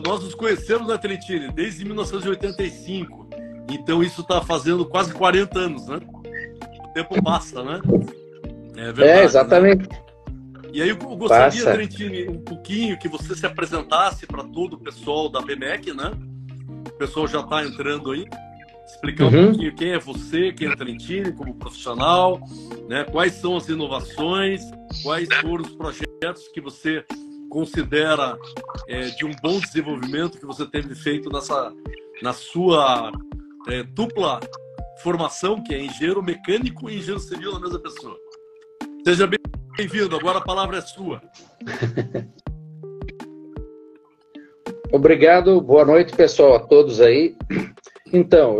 nós nos conhecemos, né, Trentini, desde 1985. Então isso está fazendo quase 40 anos, né? O tempo passa, né? É verdade, exatamente. Né? E aí eu gostaria, Trentini, um pouquinho que você se apresentasse para todo o pessoal da BMEC, né? O pessoal já está entrando aí. Explicar um pouquinho quem é você, quem é Trentini como profissional, né? Quais são as inovações, quais foram os projetos que você considera de um bom desenvolvimento que você teve feito na sua dupla formação, que é engenheiro mecânico e engenheiro civil na mesma pessoa. Seja bem-vindo, agora a palavra é sua. Obrigado, boa noite, pessoal, a todos aí. Então,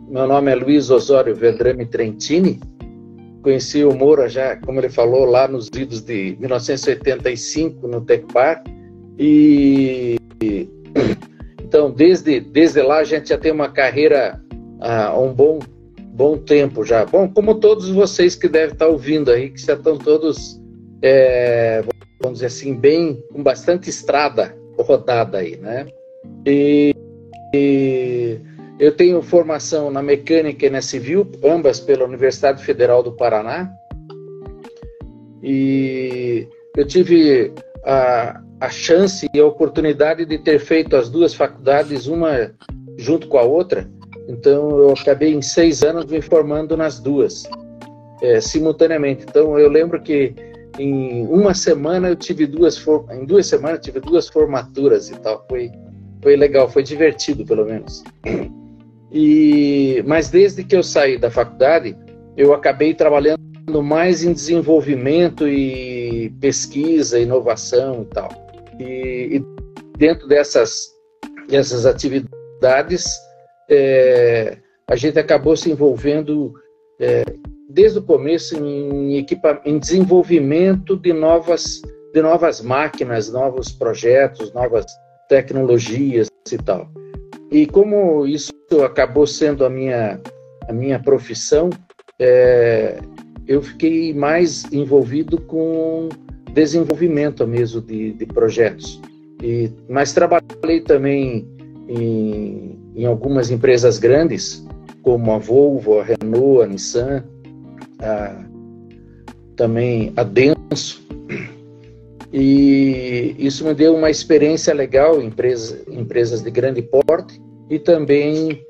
meu nome é Luiz Osório Vedrame Trentini, conheci o Moura já, como ele falou, lá nos idos de 1985, no Tecpar, e então, desde lá a gente já tem uma carreira há um bom tempo já. Bom, como todos vocês que devem estar ouvindo aí, que já estão todos, vamos dizer assim, com bastante estrada rodada aí, né? E eu tenho formação na mecânica e na civil, ambas pela Universidade Federal do Paraná. E eu tive a chance e a oportunidade de ter feito as duas faculdades, uma junto com a outra. Então, eu acabei em 6 anos me formando nas duas, simultaneamente. Então, eu lembro que em uma semana eu tive em 2 semanas eu tive 2 formaturas e tal. Foi legal, foi divertido, pelo menos. Mas desde que eu saí da faculdade, eu acabei trabalhando mais em desenvolvimento e pesquisa, inovação e tal. E dentro dessas atividades, a gente acabou se envolvendo desde o começo em desenvolvimento de novas máquinas, novos projetos, novas tecnologias e tal. E como isso acabou sendo a minha profissão, eu fiquei mais envolvido com desenvolvimento mesmo de projetos. Mas trabalhei também em algumas empresas grandes, como a Volvo, a Renault, a Nissan, também a Denso. E isso me deu uma experiência legal em empresas de grande porte e também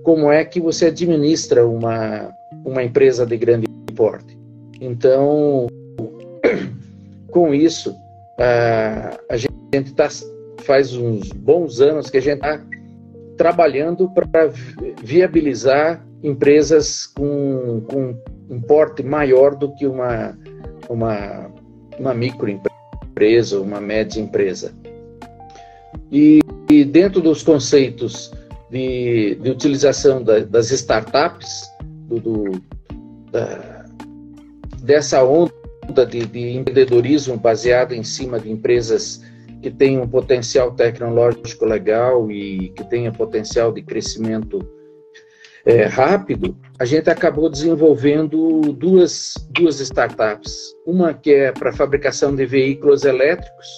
como é que você administra uma empresa de grande porte. Então, com isso, a gente faz uns bons anos que a gente está trabalhando para viabilizar empresas com um porte maior do que uma microempresa, uma média empresa. E dentro dos conceitos de utilização das startups, dessa onda de empreendedorismo baseado em cima de empresas que têm um potencial tecnológico legal e que tenham potencial de crescimento rápido, a gente acabou desenvolvendo duas startups. Uma que é para fabricação de veículos elétricos,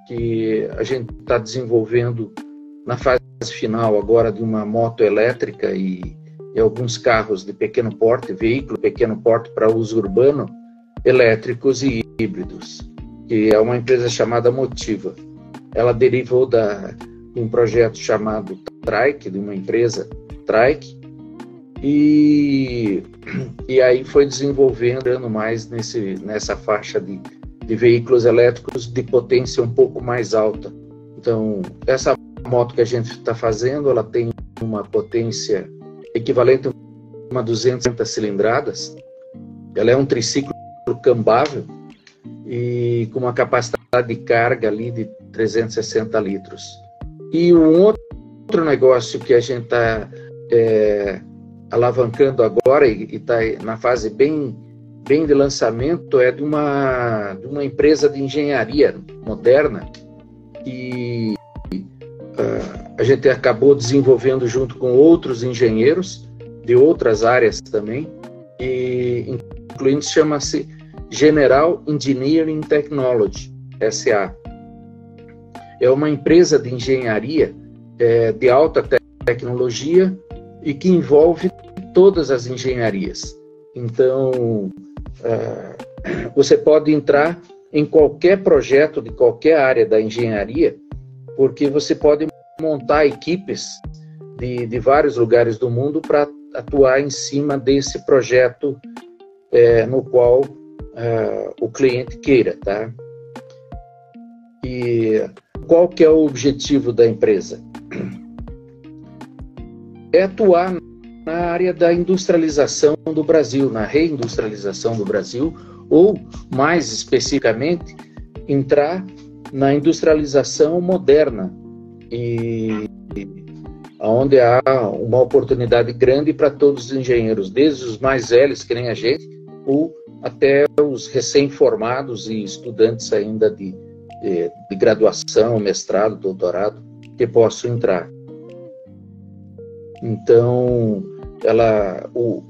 que a gente está desenvolvendo na fase final agora de uma moto elétrica e alguns carros de pequeno porte, veículo pequeno porte para uso urbano, elétricos e híbridos, que é uma empresa chamada Motiva. Ela derivou de um projeto chamado Trike, de uma empresa Trike, e aí foi desenvolvendo mais nessa faixa de veículos elétricos de potência um pouco mais alta. Então, essa moto que a gente está fazendo, ela tem uma potência equivalente a uma 250 cilindradas. Ela é um triciclo cambável e com uma capacidade de carga ali de 360 litros. E um outro negócio que a gente está alavancando agora e está na fase bem de lançamento é de uma empresa de engenharia moderna que a gente acabou desenvolvendo junto com outros engenheiros de outras áreas também, e incluindo, chama-se General Engineering Technology, SA. é uma empresa de engenharia de alta tecnologia e que envolve todas as engenharias. Então, você pode entrar em qualquer projeto de qualquer área da engenharia, porque você pode montar equipes de vários lugares do mundo para atuar em cima desse projeto no qual o cliente queira, tá? E qual que é o objetivo da empresa? É atuar na área da industrialização do Brasil, na reindustrialização do Brasil, ou, mais especificamente, entrar na industrialização moderna, e onde há uma oportunidade grande para todos os engenheiros, desde os mais velhos, que nem a gente, ou até os recém-formados e estudantes ainda de graduação, mestrado, doutorado, que possam entrar. Então,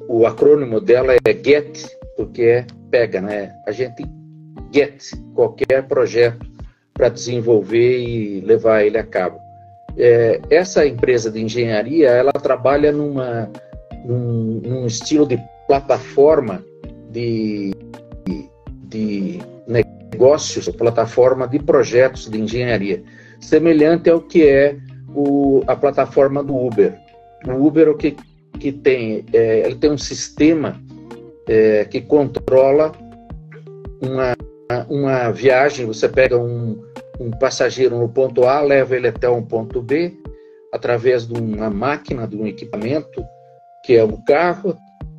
o acrônimo dela é GET, porque pega, né? A gente get qualquer projeto para desenvolver e levar ele a cabo. Essa empresa de engenharia, ela trabalha num estilo de plataforma de negócios, plataforma de projetos de engenharia, semelhante ao que é a plataforma do Uber. O Uber, o que tem? Ele tem um sistema que controla uma viagem. Você pega um passageiro no ponto A, leva ele até um ponto B, através de uma máquina, de um equipamento, que é um carro,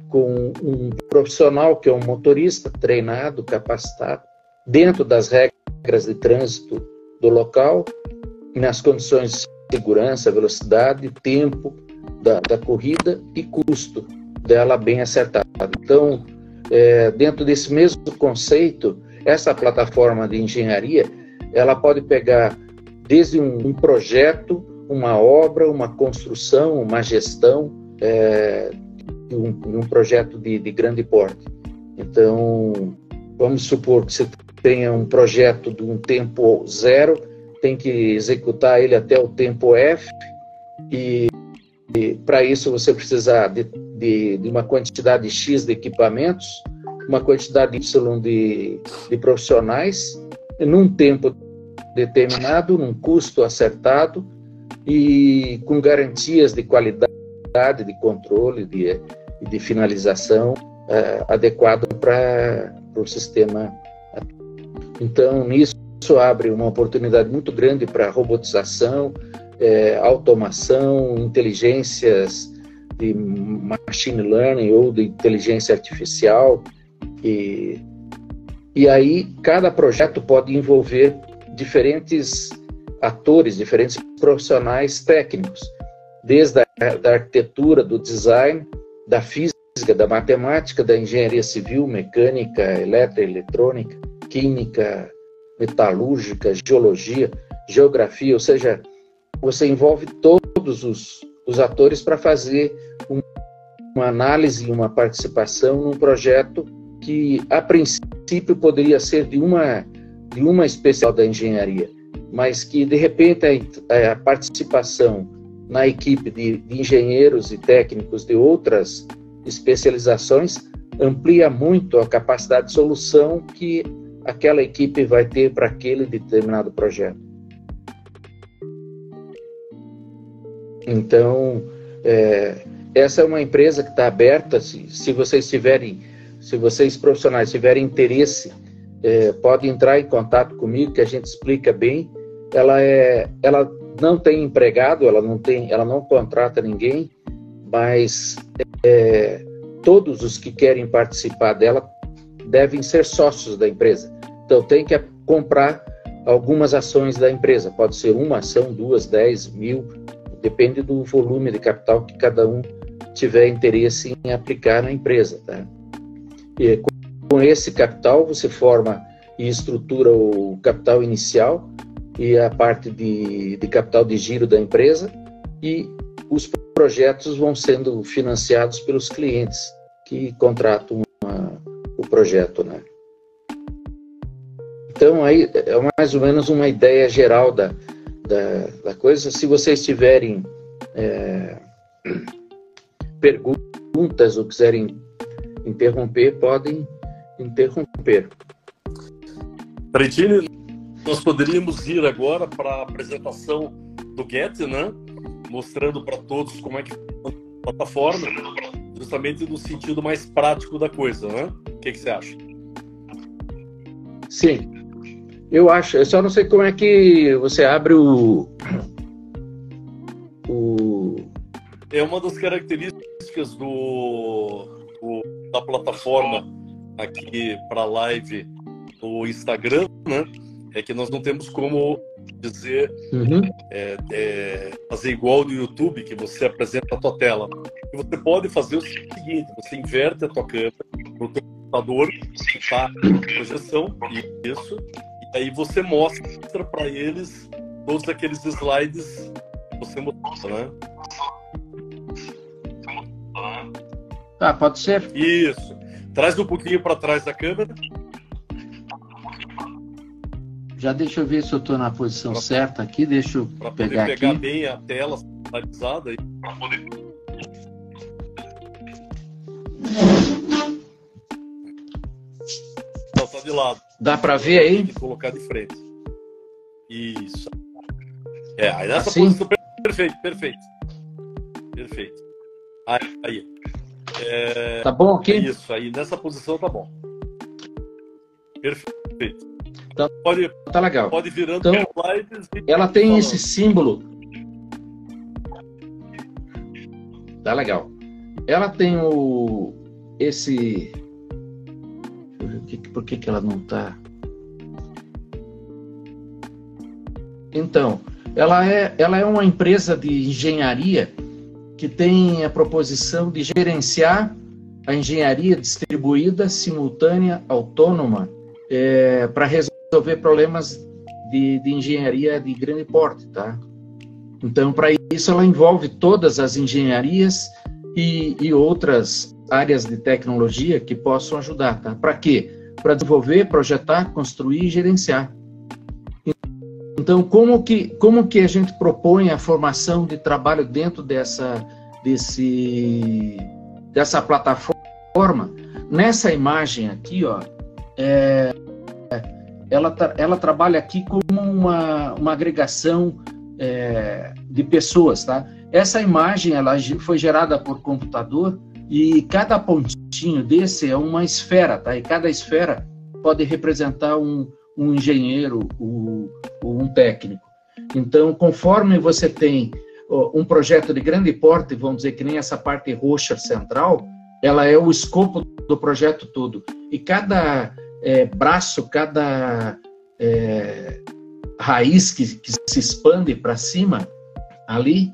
com um profissional, que é um motorista treinado, capacitado, dentro das regras de trânsito do local, nas condições de segurança, velocidade, tempo da corrida e custo dela bem acertado. Então, dentro desse mesmo conceito, essa plataforma de engenharia, ela pode pegar desde um projeto, uma obra, uma construção, uma gestão, um projeto de grande porte. Então, vamos supor que você tenha um projeto de um tempo 0, tem que executar ele até o tempo F, e para isso você precisa de uma quantidade X de equipamentos, uma quantidade Y de profissionais, num tempo determinado, num custo acertado e com garantias de qualidade, de controle e de finalização adequado para o sistema. Então, nisso abre uma oportunidade muito grande para robotização, automação, inteligências de machine learning ou de inteligência artificial. E aí, cada projeto pode envolver diferentes atores, diferentes profissionais técnicos, desde da arquitetura, do design, da física, da matemática, da engenharia civil, mecânica, elétrica, eletrônica, química, metalúrgica, geologia, geografia, ou seja, você envolve todos os atores para fazer uma análise, uma participação num projeto que, a princípio, poderia ser de uma especial da engenharia, mas que, de repente, a participação na equipe de engenheiros e técnicos de outras especializações amplia muito a capacidade de solução que aquela equipe vai ter para aquele determinado projeto. Então, essa é uma empresa que está aberta. Se vocês profissionais tiverem interesse, podem entrar em contato comigo, que a gente explica bem. Ela não tem empregado, ela não contrata ninguém, mas todos os que querem participar dela devem ser sócios da empresa. Então, tem que comprar algumas ações da empresa. Pode ser uma ação, 2, 10, 1000, depende do volume de capital que cada um tiver interesse em aplicar na empresa, tá? E com esse capital, você forma e estrutura o capital inicial e a parte de capital de giro da empresa, e os projetos vão sendo financiados pelos clientes que contratam o projeto, né? Então, aí é mais ou menos uma ideia geral da coisa. Se vocês tiverem perguntas ou quiserem interromper, podem interromper. Trentini, nós poderíamos ir agora para a apresentação do Get, né? Mostrando para todos como é que funciona a plataforma, justamente no sentido mais prático da coisa, né? O que você acha? Sim, eu acho. Eu só não sei como é que você abre É uma das características da plataforma aqui para live no Instagram, né? É que nós não temos como dizer fazer igual no YouTube, que você apresenta a tua tela. E você pode fazer o seguinte: você inverte a tua câmera no teu computador, tá? Projeção, isso, e aí você mostra para eles todos aqueles slides que você mostrou, né? Ah, pode ser? Isso. Traz um pouquinho para trás da câmera. Já deixa eu ver se eu estou na posição certa aqui. Deixa eu pegar aqui. Para poder pegar bem a tela centralizada. Para poder... Então, tá de lado. Dá para ver aí? Tem que colocar de frente. Isso. Aí nessa assim? posição. Perfeito. Aí. Tá bom aqui? Isso, aí nessa posição tá bom. Perfeito. Tá, tá legal. Pode virando então, slides. Ela tem esse símbolo. Tá legal. Ela tem esse... Por que ela não tá... Então, ela é uma empresa de engenharia que tem a proposição de gerenciar a engenharia distribuída, simultânea, autônoma, para resolver problemas de engenharia de grande porte, tá? Então, para isso, ela envolve todas as engenharias e outras áreas de tecnologia que possam ajudar, tá? Para quê? Para desenvolver, projetar, construir e gerenciar. Então, como que a gente propõe a formação de trabalho dentro dessa plataforma? Nessa imagem aqui, ó, ela trabalha aqui como uma agregação de pessoas, tá? Essa imagem ela foi gerada por computador e cada pontinho desse é uma esfera, tá? E cada esfera pode representar um engenheiro ou um técnico. Então, conforme você tem um projeto de grande porte, vamos dizer que nem essa parte roxa central, ela é o escopo do projeto todo. E cada braço, cada raiz que se expande para cima, ali,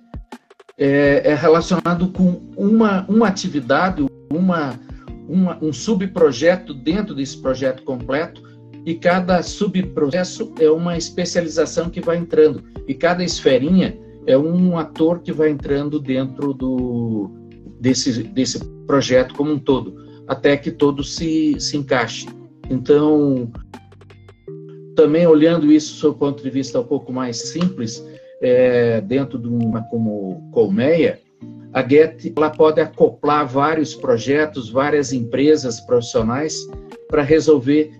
é relacionado com uma atividade, um subprojeto dentro desse projeto completo, e cada subprocesso é uma especialização que vai entrando. E cada esferinha é um ator que vai entrando dentro desse projeto como um todo, até que todo se encaixe. Então, também olhando isso do ponto de vista um pouco mais simples, dentro de uma como Colmeia, a Get ela pode acoplar vários projetos, várias empresas profissionais para resolver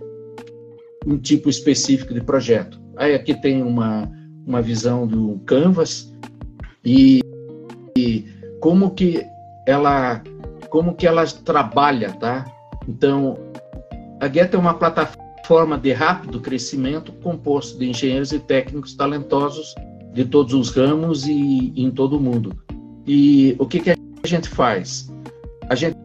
um tipo específico de projeto. Aí aqui tem uma visão do Canvas e como que ela trabalha, tá? Então, a Get é uma plataforma de rápido crescimento composto de engenheiros e técnicos talentosos de todos os ramos e em todo o mundo. E o que a gente faz? A gente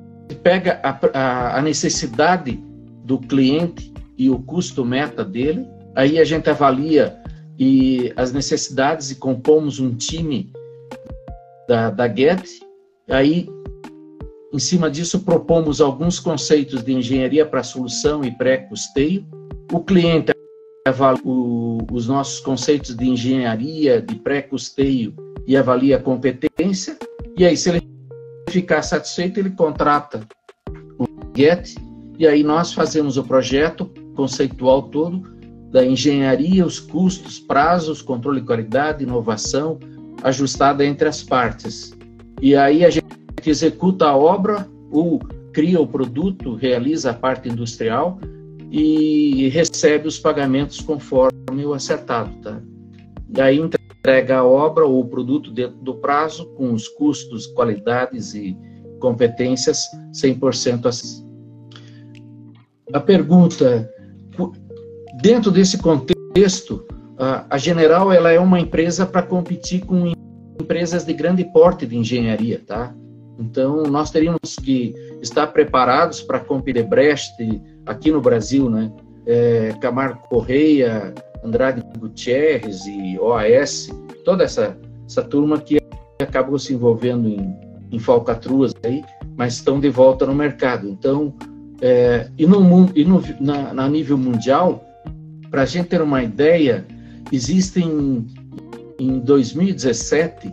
pega a necessidade do cliente e o custo meta dele, aí a gente avalia as necessidades e compomos um time da Get, aí em cima disso propomos alguns conceitos de engenharia para solução e pré-custeio, o cliente avalia os nossos conceitos de engenharia, de pré-custeio e avalia a competência, e aí se ele ficar satisfeito, ele contrata o Get, e aí nós fazemos o projeto conceitual todo, da engenharia, os custos, prazos, controle de qualidade, inovação, ajustada entre as partes. E aí a gente executa a obra, ou cria o produto, realiza a parte industrial e recebe os pagamentos conforme o acertado, tá? E aí entrega a obra ou o produto dentro do prazo, com os custos, qualidades e competências 100% assim. A pergunta: dentro desse contexto, a General ela é uma empresa para competir com empresas de grande porte de engenharia, tá? Então, nós teríamos que estar preparados para competir Brecht aqui no Brasil, né? Camargo Correia, Andrade Gutierrez e OAS, toda essa turma que acabou se envolvendo em falcatruas aí, mas estão de volta no mercado. Então, na nível mundial, para a gente ter uma ideia, existem em 2017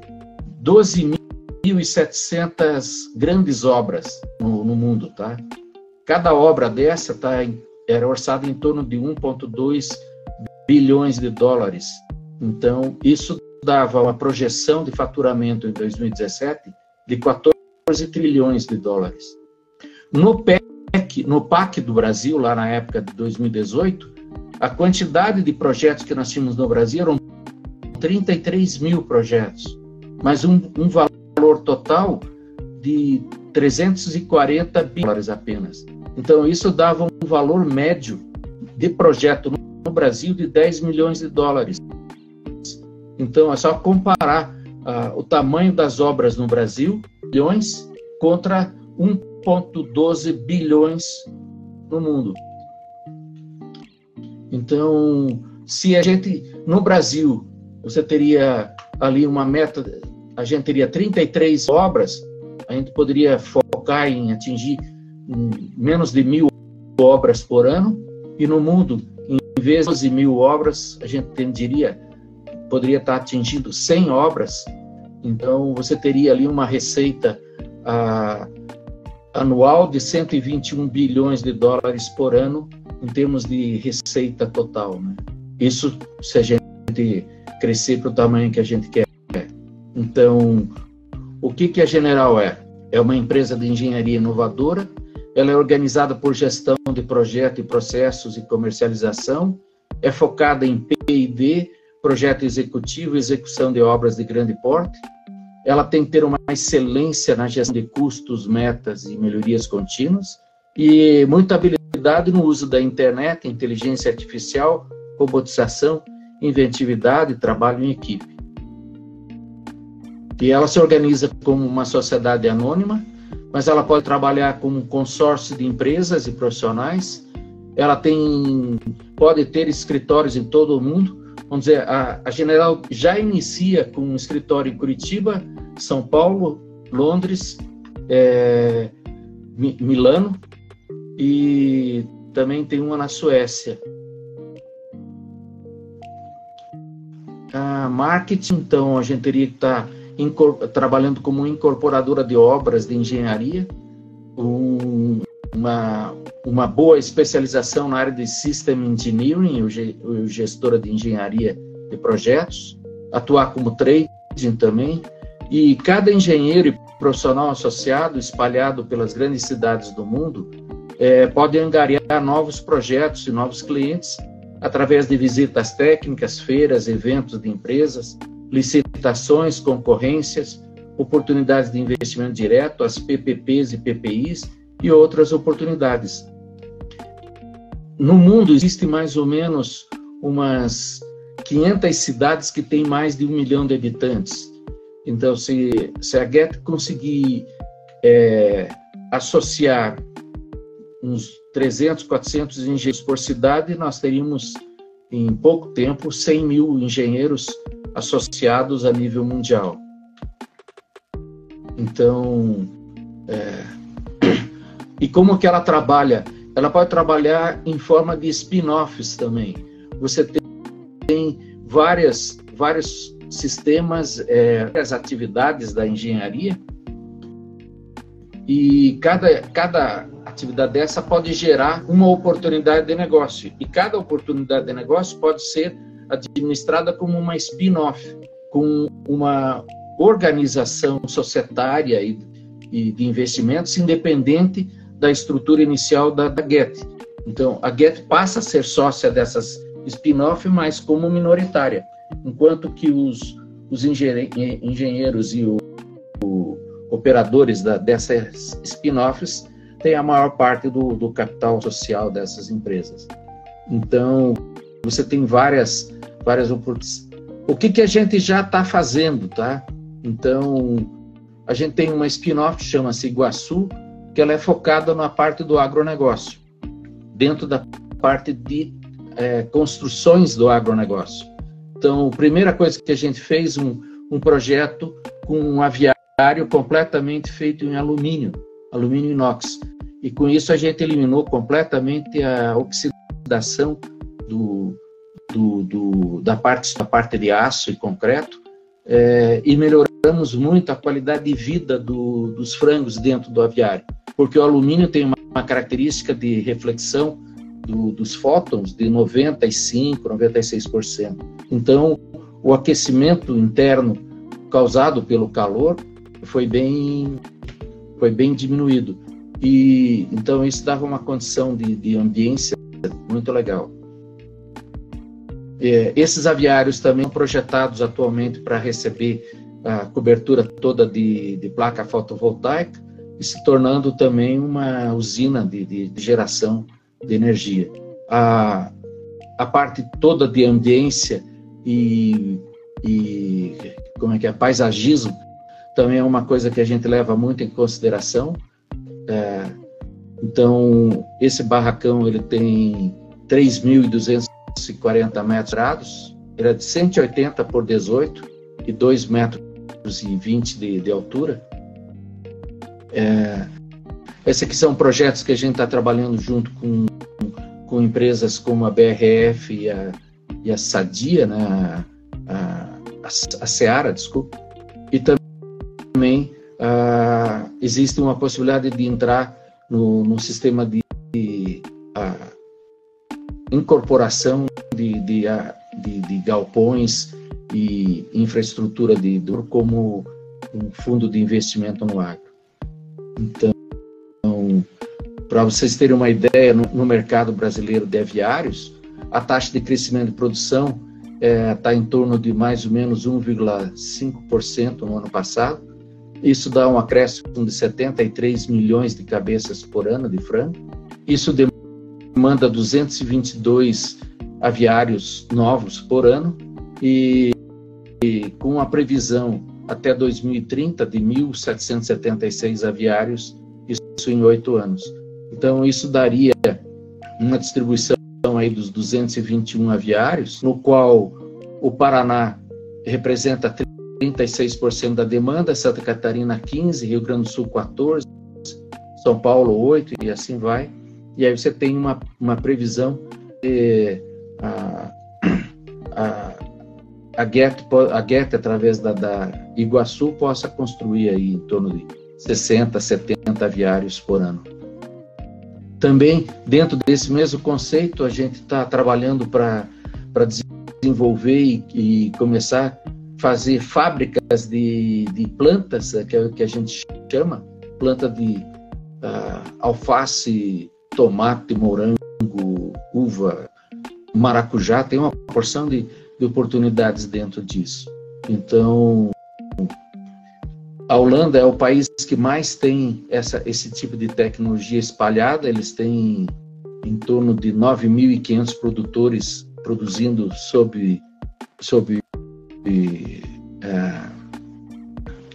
12.700 grandes obras no mundo, tá? Cada obra dessa era orçada em torno de 1,2 bilhões de dólares. Então, isso dava uma projeção de faturamento em 2017 de 14 trilhões de dólares. No PAC do Brasil, lá na época de 2018, a quantidade de projetos que nós tínhamos no Brasil eram 33 mil projetos, mas um valor total de 340 bilhões apenas. Então, isso dava um valor médio de projeto no Brasil de 10 milhões de dólares. Então, é só comparar o tamanho das obras no Brasil, bilhões, contra 1,12 bilhões no mundo. Então, se a gente, no Brasil, você teria ali uma meta, a gente teria 33 obras, a gente poderia focar em atingir menos de 1.000 obras por ano, e no mundo, em vez de 12 mil obras, a gente poderia estar atingindo 100 obras. Então, você teria ali uma receita anual de 121 bilhões de dólares por ano, em termos de receita total, né? Isso se a gente crescer para o tamanho que a gente quer. Então, o que a General é? É uma empresa de engenharia inovadora. Ela é organizada por gestão de projeto e processos e comercialização. É focada em P&D, projeto executivo e execução de obras de grande porte. Ela tem que ter uma excelência na gestão de custos, metas e melhorias contínuas. E muita habilidade no uso da internet, inteligência artificial, robotização, inventividade e trabalho em equipe. E ela se organiza como uma sociedade anônima, mas ela pode trabalhar como um consórcio de empresas e profissionais. Ela pode ter escritórios em todo o mundo. Vamos dizer, a General já inicia com um escritório em Curitiba, São Paulo, Londres, Milano, e também tem uma na Suécia. A marketing, então, a gente teria que estar trabalhando como incorporadora de obras de engenharia, uma boa especialização na área de System Engineering, ou gestora de engenharia de projetos, atuar como trading também, e cada engenheiro e profissional associado, espalhado pelas grandes cidades do mundo, pode angariar novos projetos e novos clientes através de visitas técnicas, feiras, eventos de empresas, licitações, concorrências, oportunidades de investimento direto, as PPPs e PPIs e outras oportunidades. No mundo existem mais ou menos umas 500 cidades que têm mais de 1 milhão de habitantes. Então, se a GET conseguir associar uns 300, 400 engenheiros por cidade, nós teríamos, em pouco tempo, 100 mil engenheiros associados a nível mundial. Então, e como que ela trabalha? Ela pode trabalhar em forma de spin-offs também. Você tem vários sistemas, as atividades da engenharia, e cada atividade dessa pode gerar uma oportunidade de negócio. E cada oportunidade de negócio pode ser administrada como uma spin-off, com uma organização societária e de investimentos independente da estrutura inicial da Get. Então, a Get passa a ser sócia dessas spin-off, mas como minoritária, enquanto que os engenheiros e operadores dessas spin-offs têm a maior parte do capital social dessas empresas. Então, você tem várias oportunidades. O que a gente já está fazendo, tá? Então, a gente tem uma spin-off que chama-se Iguaçu, que ela é focada na parte do agronegócio, dentro da parte de construções do agronegócio. Então, a primeira coisa que a gente fez, um projeto com um aviário completamente feito em alumínio inox. E com isso a gente eliminou completamente a oxidação da parte de aço e concreto, e melhoramos muito a qualidade de vida dos frangos dentro do aviário, porque o alumínio tem uma característica de reflexão dos fótons de 95%, 96%. Então, o aquecimento interno causado pelo calor foi bem diminuído. E então isso dava uma condição de ambiência muito legal. Esses aviários também são projetados atualmente para receber a cobertura toda de placa fotovoltaica e se tornando também uma usina de geração de energia. A parte toda de ambiência e paisagismo também é uma coisa que a gente leva muito em consideração. Então, esse barracão ele tem 3.240 metros quadrados, ele é de 180 por 18 e 2,20 metros de altura. Esses aqui são projetos que a gente está trabalhando junto com empresas como a BRF e a Sadia, né? a Seara, desculpa. E também existe uma possibilidade de entrar no sistema de incorporação de galpões e infraestrutura como um fundo de investimento no agro. Então, para vocês terem uma ideia, no mercado brasileiro de aviários, a taxa de crescimento de produção está em torno de mais ou menos 1,5% no ano passado. Isso dá um acréscimo de 73 milhões de cabeças por ano de frango. Isso demanda 222 aviários novos por ano e com a previsão até 2030 de 1.776 aviários, isso em 8 anos. Então, isso daria uma distribuição aí dos 221 aviários, no qual o Paraná representa 36% da demanda, Santa Catarina 15%, Rio Grande do Sul 14%, São Paulo 8% e assim vai. E aí você tem uma previsão de a GET, através da Iguaçu, possa construir aí em torno de 60, 70 aviários por ano. Também, dentro desse mesmo conceito, a gente está trabalhando para desenvolver e começar a fazer fábricas de plantas, que a gente chama, planta de alface, tomate, morango, uva, maracujá. Tem uma porção de oportunidades dentro disso. Então, a Holanda é o país que mais tem esse tipo de tecnologia espalhada. Eles têm em torno de 9.500 produtores produzindo sob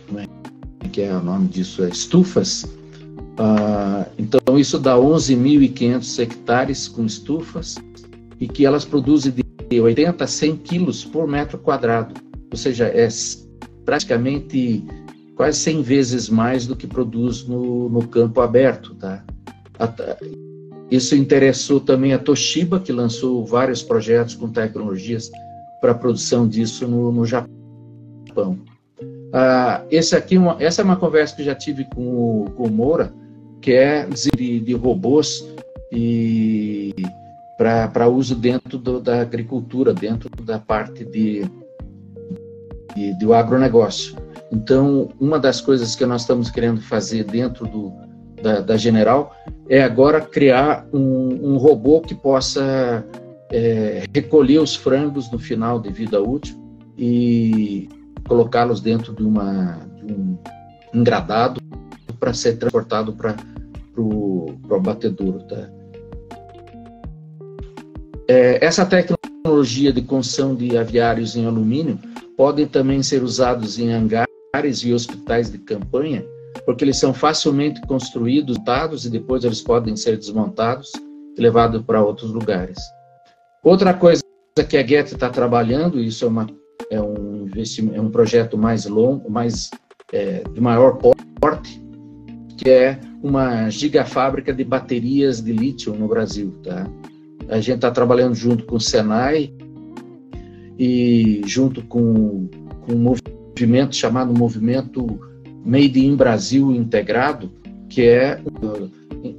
como é que é o nome disso? Estufas. Então, isso dá 11.500 hectares com estufas e que elas produzem de 80 a 100 quilos por metro quadrado. Ou seja, é praticamente quase 100 vezes mais do que produz no campo aberto, tá? Isso interessou também a Toshiba, que lançou vários projetos com tecnologias para a produção disso no Japão. Essa é uma conversa que já tive com o Moura, que é de robôs e para uso dentro da agricultura, dentro da parte do agronegócio. Então, uma das coisas que nós estamos querendo fazer dentro da General é agora criar um robô que possa recolher os frangos no final de vida útil e colocá-los dentro de um engradado para ser transportado para o abatedouro. Tá? Essa tecnologia de construção de aviários em alumínio podem também ser usados em hangares e hospitais de campanha, porque eles são facilmente construídos, montados, e depois eles podem ser desmontados e levados para outros lugares. Outra coisa que a GET está trabalhando, isso é um projeto mais longo, de maior porte, que é uma gigafábrica de baterias de lítio no Brasil. Tá? A gente está trabalhando junto com o Senai e junto com um movimento chamado Movimento Made in Brasil Integrado, que é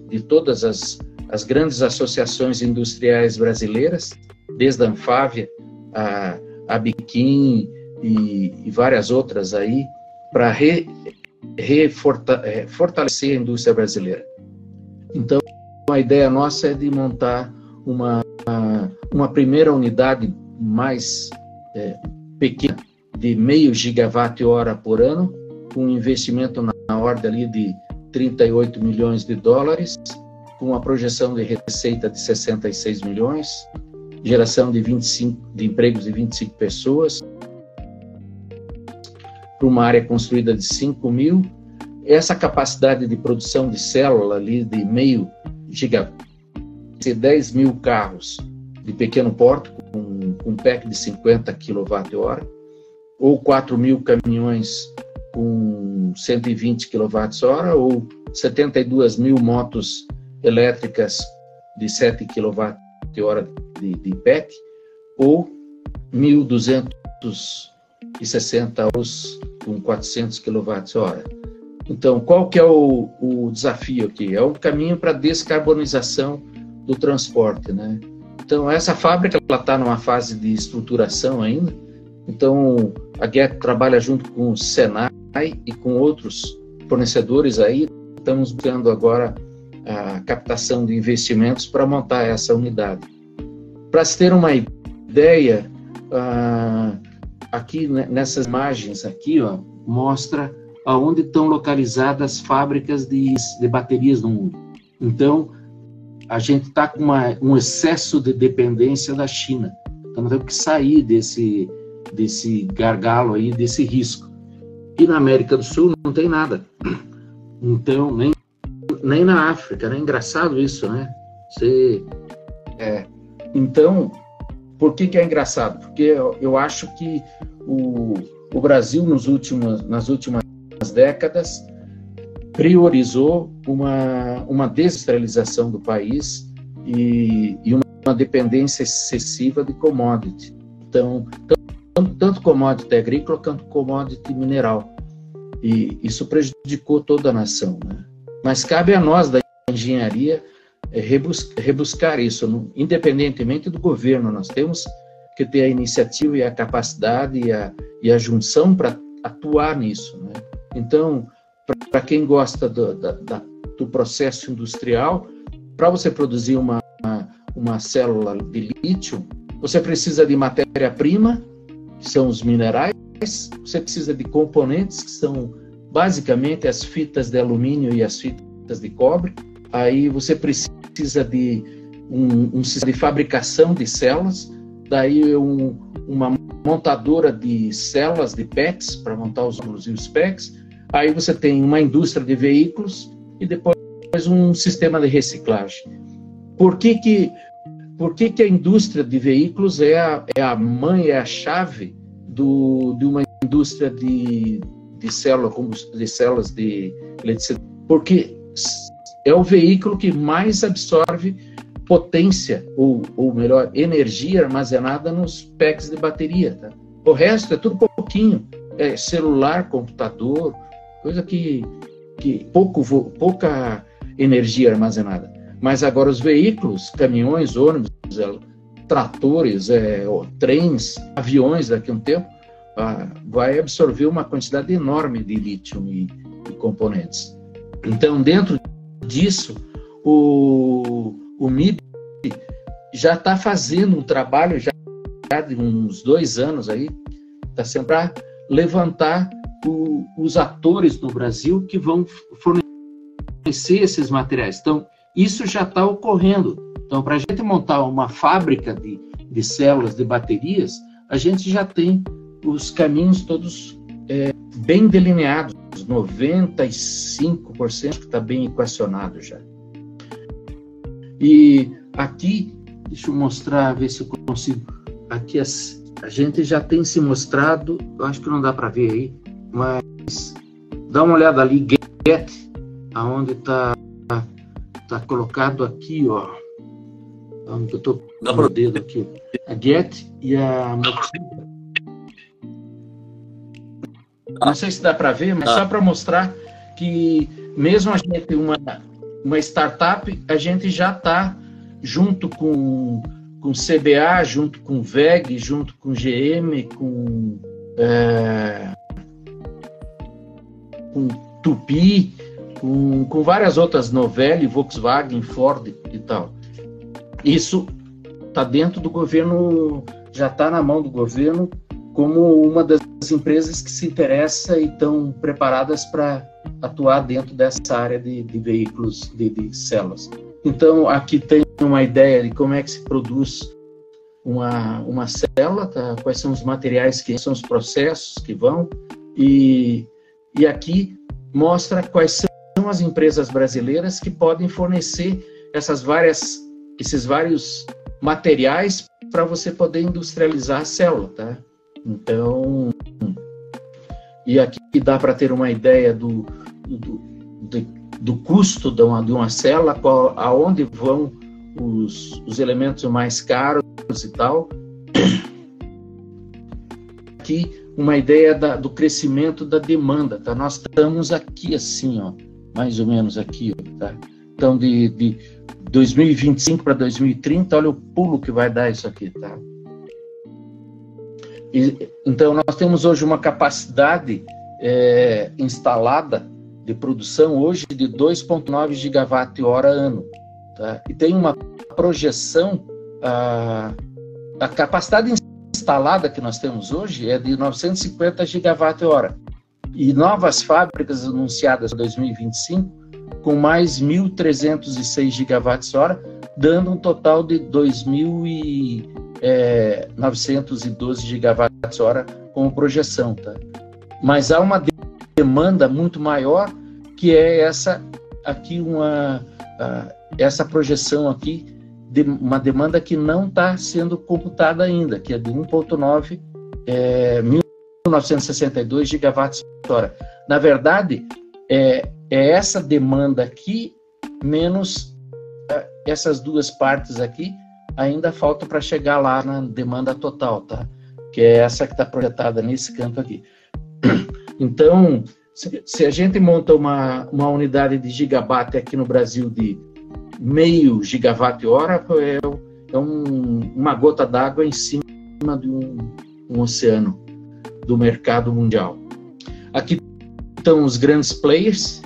de todas as grandes associações industriais brasileiras, desde a Anfávia, a Biquim e várias outras aí, para fortalecer a indústria brasileira. Então, a ideia nossa é de montar uma primeira unidade mais pequena, de 0,5 gigawatt-hora por ano, com um investimento na ordem ali de 38 milhões de dólares, com uma projeção de receita de 66 milhões, geração de empregos de 25 pessoas, para uma área construída de 5 mil. Essa capacidade de produção de célula ali de 0,5 gigawatt, 10 mil carros de pequeno porte, com um PEC de 50 kWh, ou 4 mil caminhões com 120 kWh, ou 72 mil motos elétricas de 7 kWh de PEC, ou 1.260 com 400 kWh. Então, qual que é o desafio aqui? É um caminho para a descarbonização do transporte, né? Então, essa fábrica está numa fase de estruturação ainda. Então, a GET trabalha junto com o Senai e com outros fornecedores aí. Estamos buscando agora a captação de investimentos para montar essa unidade. Para se ter uma ideia, aqui nessas imagens aqui, ó, mostra aonde estão localizadas as fábricas de baterias no mundo. Então, a gente está com um excesso de dependência da China. Então, nós temos que sair desse gargalo aí, desse risco. E na América do Sul não tem nada. Então, nem na África, né? É engraçado isso, né? Então, por que é engraçado? Porque eu acho que o Brasil, nas últimas décadas, priorizou uma desindustrialização do país e uma dependência excessiva de commodity. Então, tanto commodity agrícola quanto commodity mineral. E isso prejudicou toda a nação, né? Mas cabe a nós, da engenharia, rebuscar isso, independentemente do governo. Nós temos que ter a iniciativa e a capacidade e a junção para atuar nisso, né? Então, para quem gosta do processo industrial, para você produzir uma célula de lítio, você precisa de matéria-prima, que são os minerais, você precisa de componentes, que são basicamente as fitas de alumínio e as fitas de cobre. Aí você precisa de um sistema de fabricação de células, daí uma montadora de células, de PECs, para montar os óculos e os PECs. Aí você tem uma indústria de veículos e depois um sistema de reciclagem. Por que a indústria de veículos é a chave de uma indústria de células de eletricidade? Porque é o veículo que mais absorve potência, ou melhor, energia armazenada nos PECs de bateria. Tá? O resto é tudo pouquinho. É celular, computador, coisa que pouca energia armazenada. Mas agora os veículos, caminhões, ônibus, tratores, trens, aviões, daqui a um tempo, vai absorver uma quantidade enorme de lítio e componentes. Então, dentro disso, o MIB já está fazendo um trabalho já de uns 2 anos aí, está sendo para levantar os atores no Brasil que vão fornecer esses materiais. Então, isso já está ocorrendo. Então, para a gente montar uma fábrica de células de baterias, a gente já tem os caminhos todos bem delineados, 95% que está bem equacionado já. E aqui, deixa eu mostrar, ver se eu consigo. Aqui a gente já tem se mostrado, eu acho que não dá para ver aí, mas dá uma olhada ali, GET, aonde tá colocado aqui, ó. Onde eu tô com o dedo aqui. A GET e a Motiva. Não sei se dá para ver, mas só para mostrar que mesmo a gente uma startup, a gente já está junto com CBA, junto com VEG, junto com GM, com Tupi, com várias outras, Novelli, Volkswagen, Ford e tal. Isso está dentro do governo, já está na mão do governo, como uma das empresas que se interessa e estão preparadas para atuar dentro dessa área de veículos, de células. Então, aqui tem uma ideia de como é que se produz uma célula, tá? Quais são os materiais, que são os processos que vão, e aqui mostra quais são as empresas brasileiras que podem fornecer esses vários materiais para você poder industrializar a célula, tá? Então, e aqui dá para ter uma ideia do custo de uma célula, aonde vão os elementos mais caros e tal. Aqui uma ideia do crescimento da demanda, tá? Nós estamos aqui assim, ó, mais ou menos aqui, ó, tá? Então, de 2025 para 2030, olha o pulo que vai dar isso aqui, tá? Então, nós temos hoje uma capacidade instalada de produção hoje de 2,9 gigawatt-hora ano. Tá? E tem uma projeção, a capacidade instalada que nós temos hoje é de 950 gigawatt-hora. E novas fábricas anunciadas em 2025 com mais 1.306 gigawatts-hora, dando um total de 2.912 gigawatts-hora como projeção. Tá? Mas há uma demanda muito maior, que é essa aqui, essa projeção aqui, uma demanda que não está sendo computada ainda, que é de 1,9 1.962 gigawatts-hora. Na verdade, é essa demanda aqui, menos essas duas partes aqui, ainda falta para chegar lá na demanda total, tá? Que é essa que está projetada nesse canto aqui. Então, se a gente monta uma unidade de gigawatt aqui no Brasil de 0,5 gigawatt-hora, é uma gota d'água em cima de um oceano do mercado mundial. Aqui estão os grandes players,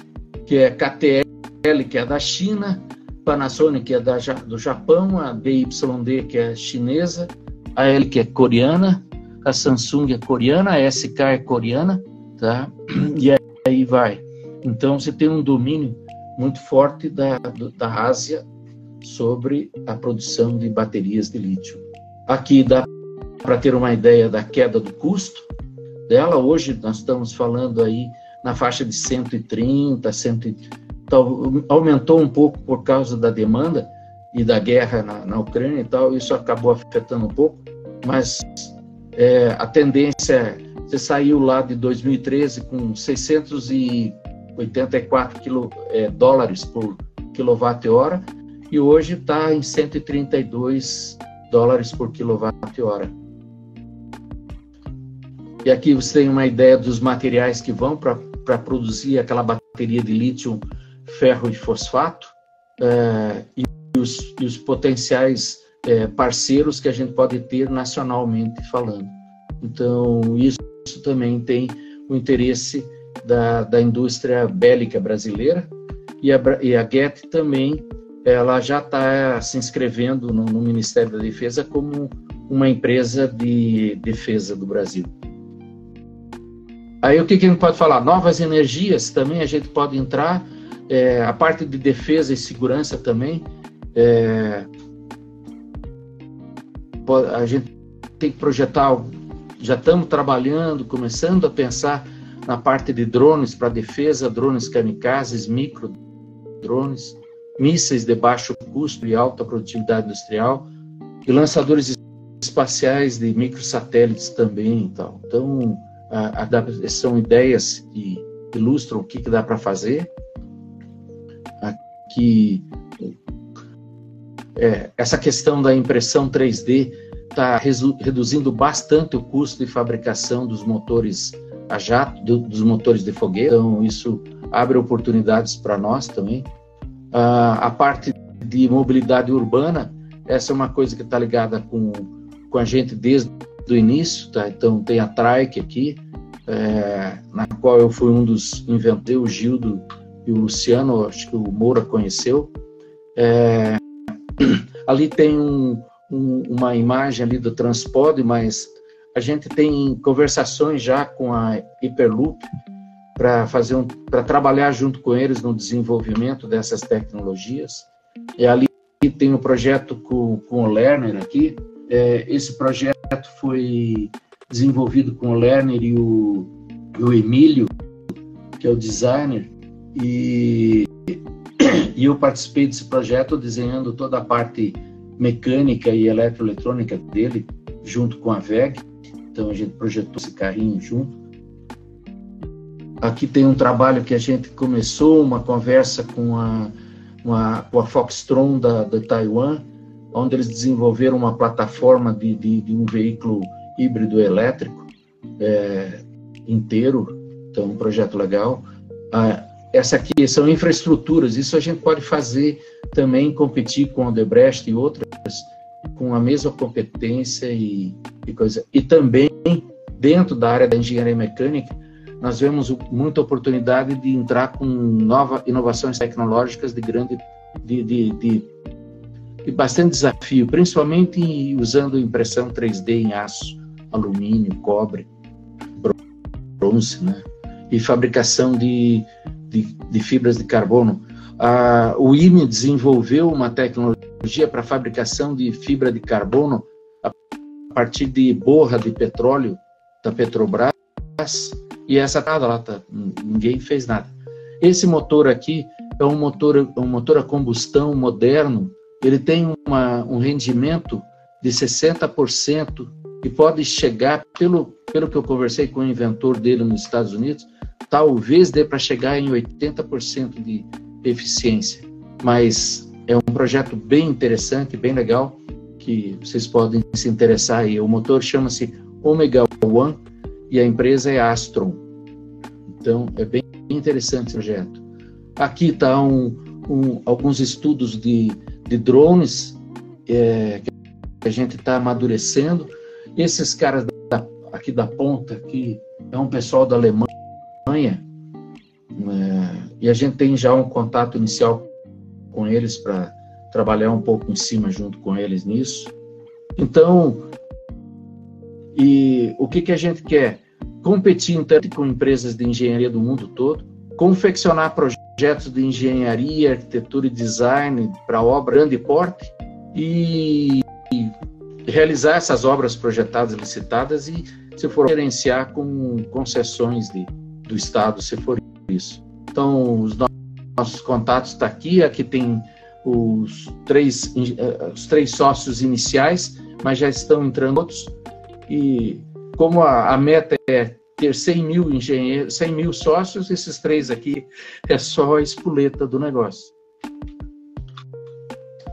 que é KTL, que é da China, Panasonic, que é do Japão, a BYD, que é chinesa, a L, que é coreana, a Samsung é coreana, a SK é coreana, tá? E aí vai. Então, você tem um domínio muito forte da Ásia sobre a produção de baterias de lítio. Aqui dá para ter uma ideia da queda do custo dela. Hoje nós estamos falando aí na faixa de 130, aumentou um pouco por causa da demanda e da guerra na Ucrânia e tal, isso acabou afetando um pouco, mas a tendência, você saiu lá de 2013 com 684 dólares por quilowatt-hora e hoje está em 132 dólares por quilowatt-hora. E aqui você tem uma ideia dos materiais que vão para produzir aquela bateria de lítio ferro e fosfato, e os potenciais parceiros que a gente pode ter nacionalmente falando. Então, isso também tem o interesse da indústria bélica brasileira, e a GET também, ela já está se inscrevendo no Ministério da Defesa como uma empresa de defesa do Brasil. Aí o que a gente pode falar? Novas energias também a gente pode entrar, a parte de defesa e segurança também, a gente tem que projetar, já estamos trabalhando, começando a pensar na parte de drones para defesa, drones kamikazes, micro drones, mísseis de baixo custo e alta produtividade industrial, e lançadores espaciais de microsatélites também e tal. Então, são ideias que ilustram o que dá para fazer. Aqui, essa questão da impressão 3D está reduzindo bastante o custo de fabricação dos motores a jato, dos motores de foguete. Então, isso abre oportunidades para nós também. A parte de mobilidade urbana, essa é uma coisa que está ligada com a gente desde o início, tá? Então, tem a Trike aqui, na qual eu fui um dos inventores, o Gildo e o Luciano, acho que o Moura conheceu. Ali tem uma imagem ali do Transpod, mas a gente tem conversações já com a Hyperloop para trabalhar junto com eles no desenvolvimento dessas tecnologias. E ali tem um projeto com o Lerner aqui. Esse projeto foi desenvolvido com o Lerner e o Emílio, que é o designer, e eu participei desse projeto desenhando toda a parte mecânica e eletroeletrônica dele, junto com a VEG. Então a gente projetou esse carrinho junto. Aqui tem um trabalho que a gente começou, uma conversa com a Foxtron da Taiwan, onde eles desenvolveram uma plataforma de um veículo híbrido elétrico inteiro. Então, um projeto legal. Essa aqui são infraestruturas, isso a gente pode fazer também, competir com a Odebrecht e outras, com a mesma competência e coisa. E também, dentro da área da engenharia mecânica, nós vemos muita oportunidade de entrar com inovações tecnológicas de bastante desafio, principalmente usando impressão 3D em aço, alumínio, cobre, bronze, né? E fabricação de fibras de carbono. O IME desenvolveu uma tecnologia para fabricação de fibra de carbono a partir de borra de petróleo da Petrobras, e essa lá ninguém fez nada. Esse motor aqui é um motor a combustão moderno. Ele tem um rendimento de 60% e pode chegar, pelo que eu conversei com o inventor dele nos Estados Unidos, talvez dê para chegar em 80% de eficiência. Mas é um projeto bem interessante, bem legal, que vocês podem se interessar aí. O motor chama-se Omega One e a empresa é Astron. Então, é bem interessante esse projeto. Aqui está alguns estudos de drones que a gente está amadurecendo. Esses caras aqui da ponta, aqui, é um pessoal da Alemanha, e a gente tem já um contato inicial com eles para trabalhar um pouco em cima junto com eles nisso. Então, e o que a gente quer? Competir tanto com empresas de engenharia do mundo todo, confeccionar projetos de engenharia, arquitetura e design para obra grande porte e realizar essas obras projetadas, licitadas e, se for, gerenciar com concessões do Estado, se for isso. Então, os nossos contatos estão aqui. Aqui tem os três sócios iniciais, mas já estão entrando outros. E como a meta é ter 100 mil engenheiros, 100 mil sócios, esses três aqui é só a espoleta do negócio.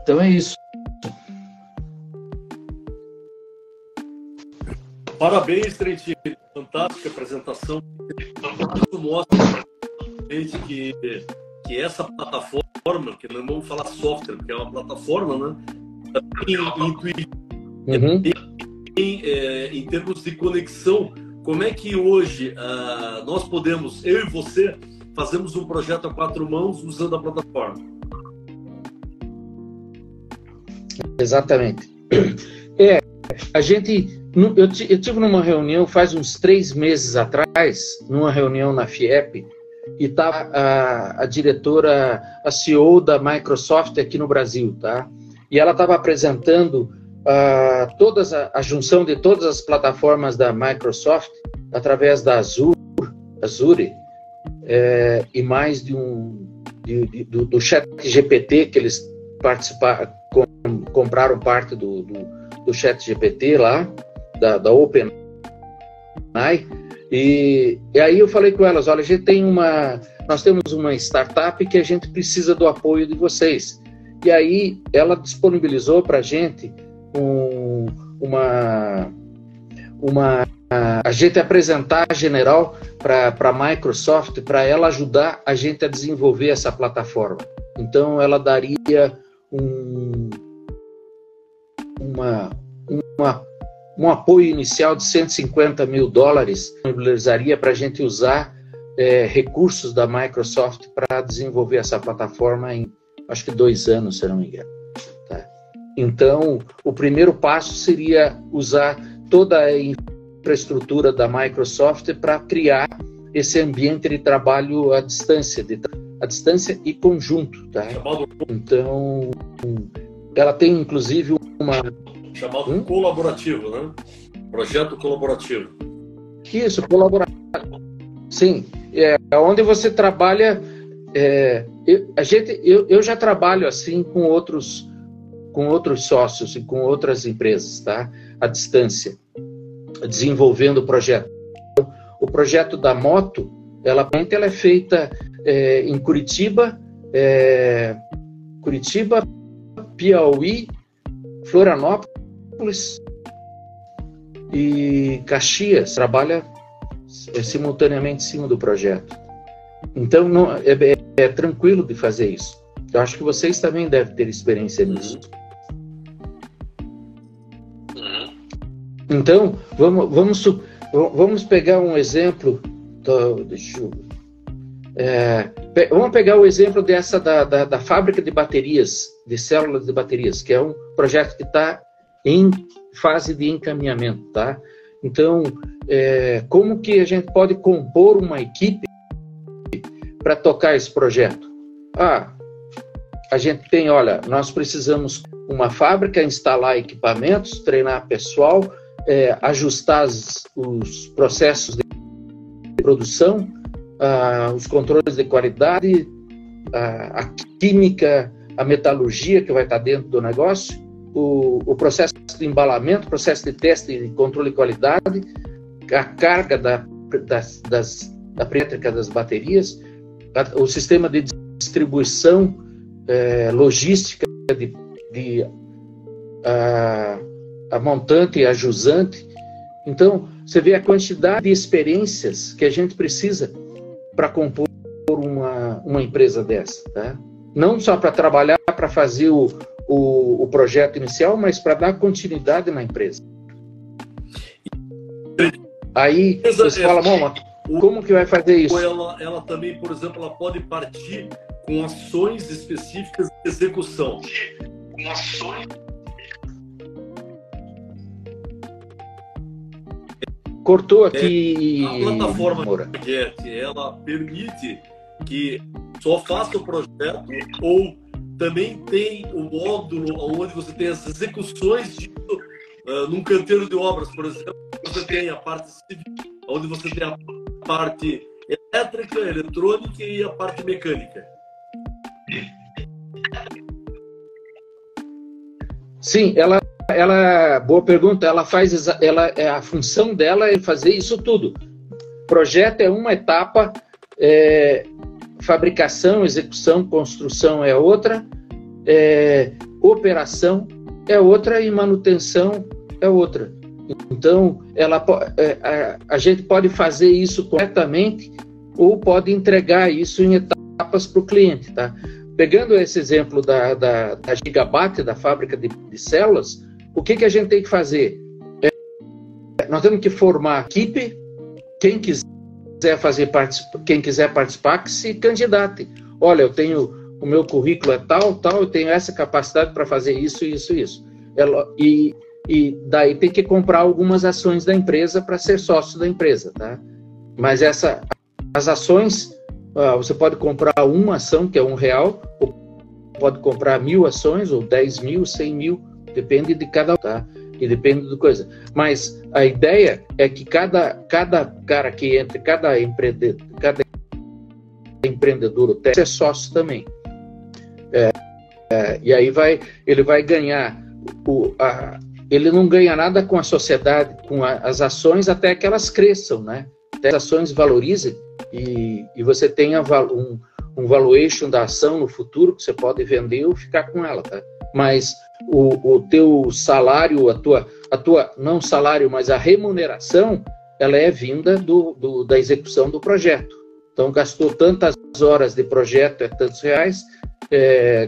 Então é isso. Parabéns, Trentini. Fantástica apresentação. Isso mostra pra gente que que essa plataforma, que não vamos falar software, porque é uma plataforma, né? Em termos de conexão, como é que hoje nós podemos, eu e você, fazemos um projeto a 4 mãos usando a plataforma? Exatamente. Eu tive numa reunião faz uns 3 meses atrás, numa reunião na FIEP, e estava a diretora, a CEO da Microsoft aqui no Brasil, tá? E ela estava apresentando a junção de todas as plataformas da Microsoft através da Azure, e mais do ChatGPT, que eles compraram parte do ChatGPT lá, da OpenAI. E aí eu falei com elas, olha, nós temos uma startup que a gente precisa do apoio de vocês. E aí ela disponibilizou para a gente a gente apresentar general para a Microsoft, para ela ajudar a gente a desenvolver essa plataforma. Então ela daria um apoio inicial de $150 mil, disponibilizaria para a gente usar recursos da Microsoft para desenvolver essa plataforma em, acho que 2 anos, se eu não me engano. Tá? Então, o primeiro passo seria usar toda a infraestrutura da Microsoft para criar esse ambiente de trabalho à distância, e conjunto. Tá? Então, ela tem inclusive chamado colaborativo, né? Projeto colaborativo. Isso, colaborativo. Sim, onde você trabalha. Eu já trabalho assim com outros sócios e com outras empresas, tá? À distância, desenvolvendo o projeto. O projeto da moto, ela é feita em Curitiba, Piauí, Florianópolis e Caxias. Trabalha simultaneamente em cima do projeto. Então é tranquilo de fazer isso. Eu acho que vocês também devem ter experiência nisso. Então vamos pegar um exemplo. Vamos pegar o exemplo dessa da fábrica de baterias, de células de baterias, que é um projeto que está em fase de encaminhamento, tá? Então, como que a gente pode compor uma equipe para tocar esse projeto? A gente tem, nós precisamos uma fábrica, instalar equipamentos, treinar pessoal, ajustar os processos de produção, os controles de qualidade, a química, a metalurgia que vai estar dentro do negócio, o processo de embalamento, processo de teste e controle de qualidade, a carga da elétrica das baterias, o sistema de distribuição, logística a montante e a jusante. Então, você vê a quantidade de experiências que a gente precisa para compor uma empresa dessa, tá? Não só para trabalhar, para fazer o projeto inicial, mas para dar continuidade na empresa. Aí você fala, como que vai fazer isso? Ela também, por exemplo, ela pode partir com ações específicas de execução. Cortou aqui. A plataforma ela permite que só faça o projeto, ou também tem o módulo onde você tem as execuções disso, num canteiro de obras, por exemplo, você tem a parte civil, onde você tem a parte elétrica, eletrônica e a parte mecânica. Sim, boa pergunta. A função dela é fazer isso tudo. Projeto é uma etapa, fabricação, execução, construção é outra, operação é outra e manutenção é outra. Então, a gente pode fazer isso corretamente ou pode entregar isso em etapas etapas para o cliente, tá? Pegando esse exemplo da Gigabat, da fábrica de células, o que a gente tem que fazer? Nós temos que formar a equipe, quem quiser participar, que se candidate. Olha, eu tenho, o meu currículo é tal, eu tenho essa capacidade para fazer isso. E daí tem que comprar algumas ações da empresa para ser sócio da empresa, tá? Mas as ações, você pode comprar uma ação, que é R$1, ou pode comprar 1.000 ações, ou 10.000, 100.000, depende de cada, tá? E depende do coisa. Mas a ideia é que cada cara que entra, cada empreendedor tem ser sócio também. E aí ele vai ganhar, ele não ganha nada com a sociedade, com as ações, até que elas cresçam, né? Até as ações valorizem e você tenha um valuation da ação no futuro que você pode vender ou ficar com ela, tá? Mas o teu salário, a tua não salário, mas a remuneração, ela é vinda da execução do projeto. Então, gastou tantas horas de projeto, é tantos reais,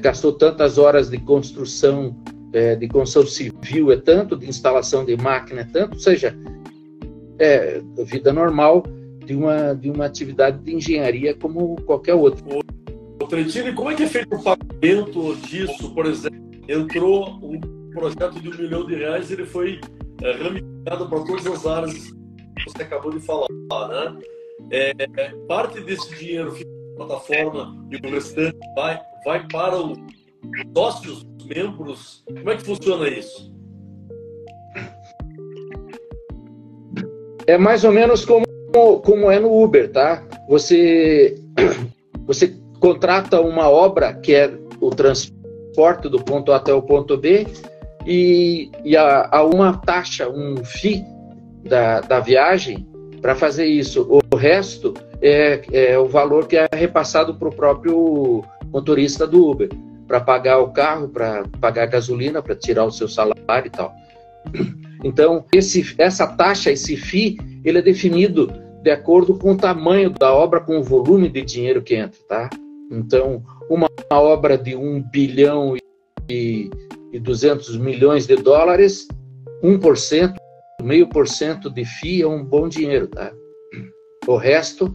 gastou tantas horas de construção civil, é tanto, de instalação de máquina, é tanto, ou seja, vida normal de uma atividade de engenharia como qualquer outra. Trentini, como é que é feito o pagamento disso? Por exemplo, entrou um projeto de R$1 milhão, ele foi ramificado para todas as áreas que você acabou de falar, né? Parte desse dinheiro fica na plataforma e o restante vai para os sócios, os membros. Como é que funciona isso? É mais ou menos como é no Uber, tá? Você contrata uma obra que é o transporte do ponto A até o ponto B e há uma taxa, um fee da viagem para fazer isso. O resto é o valor que é repassado para o próprio motorista do Uber, para pagar o carro, para pagar a gasolina, para tirar o seu salário e tal. Então, essa taxa, esse fee, ele é definido de acordo com o tamanho da obra, com o volume de dinheiro que entra, tá? Então, uma obra de 1 bilhão e 200 milhões de dólares, 1%, 0,5% de FII é um bom dinheiro, tá? O resto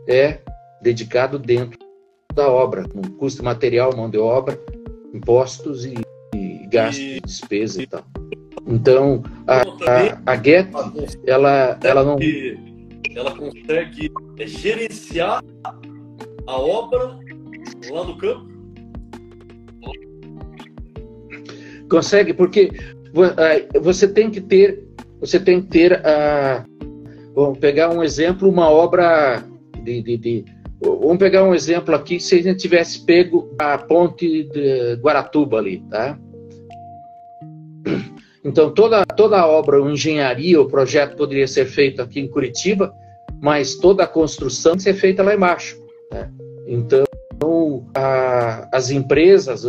é dedicado dentro da obra, com custo material, mão de obra, impostos e gastos de despesa e tal. Então, a Get, ela não... Ela consegue gerenciar a obra lá no campo? Consegue, porque você tem que ter, vamos pegar um exemplo, uma obra vamos pegar um exemplo aqui, se a gente tivesse pego a ponte de Guaratuba ali, tá? Então, toda a obra, a engenharia, o projeto poderia ser feito aqui em Curitiba, mas toda a construção tem que ser feita lá embaixo, né? Então, as empresas,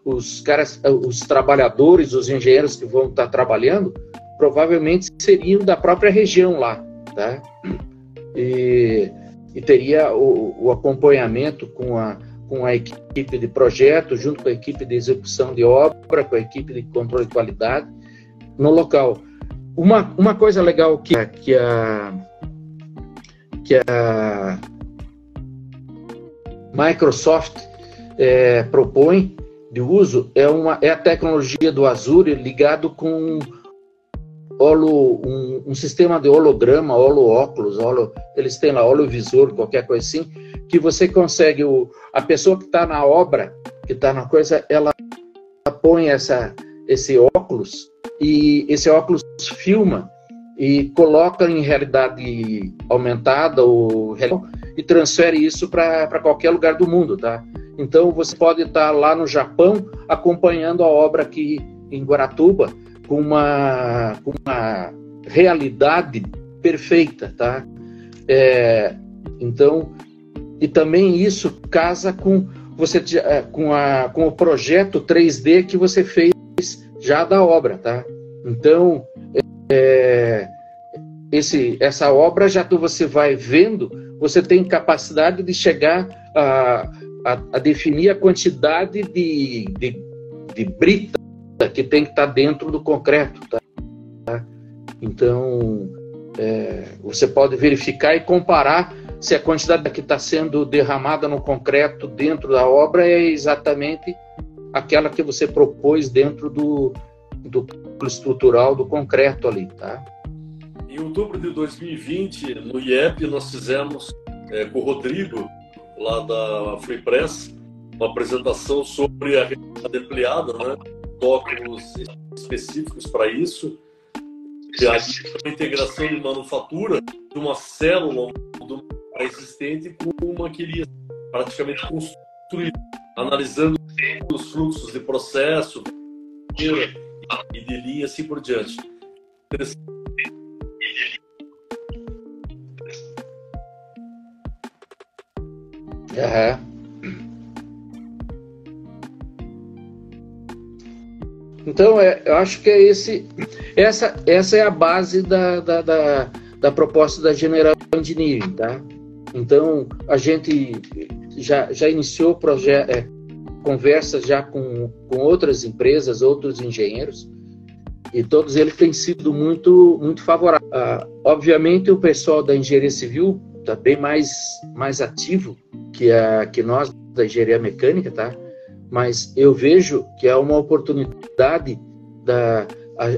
os caras, os trabalhadores, os engenheiros que vão estar trabalhando, provavelmente seriam da própria região lá, tá? E teria o acompanhamento com a equipe de projeto, junto com a equipe de execução de obra, com a equipe de controle de qualidade, no local. Uma coisa legal que a Microsoft propõe de uso é a tecnologia do Azure ligado com um sistema de holograma, holo-óculos, eles têm lá holovisor, qualquer coisa assim, que você consegue, a pessoa que está na obra, que está na coisa, ela põe esse óculos, e esse óculos filma e coloca em realidade aumentada e transfere isso para qualquer lugar do mundo, tá? Então você pode estar lá no Japão acompanhando a obra aqui em Guaratuba com uma realidade perfeita, tá? Então, e também isso casa com o projeto 3D que você fez já da obra, tá? Então, essa obra já você vai vendo você tem capacidade de chegar a definir a quantidade de brita que tem que estar dentro do concreto, tá? Então, você pode verificar e comparar se a quantidade que está sendo derramada no concreto dentro da obra é exatamente aquela que você propôs dentro do estrutural do concreto ali, tá? Em outubro de 2020, no IEP, nós fizemos com o Rodrigo, lá da Free Press, uma apresentação sobre a realidade ampliada, né? Tópicos específicos para isso. E a integração de manufatura de uma célula existente com uma que iria praticamente construir, analisando os fluxos de processo e de linha assim por diante. Então, eu acho que essa é a base da proposta da General Engineering, tá? Então, a gente já iniciou conversas já com outras empresas, outros engenheiros, e todos eles têm sido muito, muito favoráveis. Obviamente, o pessoal da engenharia civil está bem mais ativo que nós da engenharia mecânica, tá? Mas eu vejo que é uma oportunidade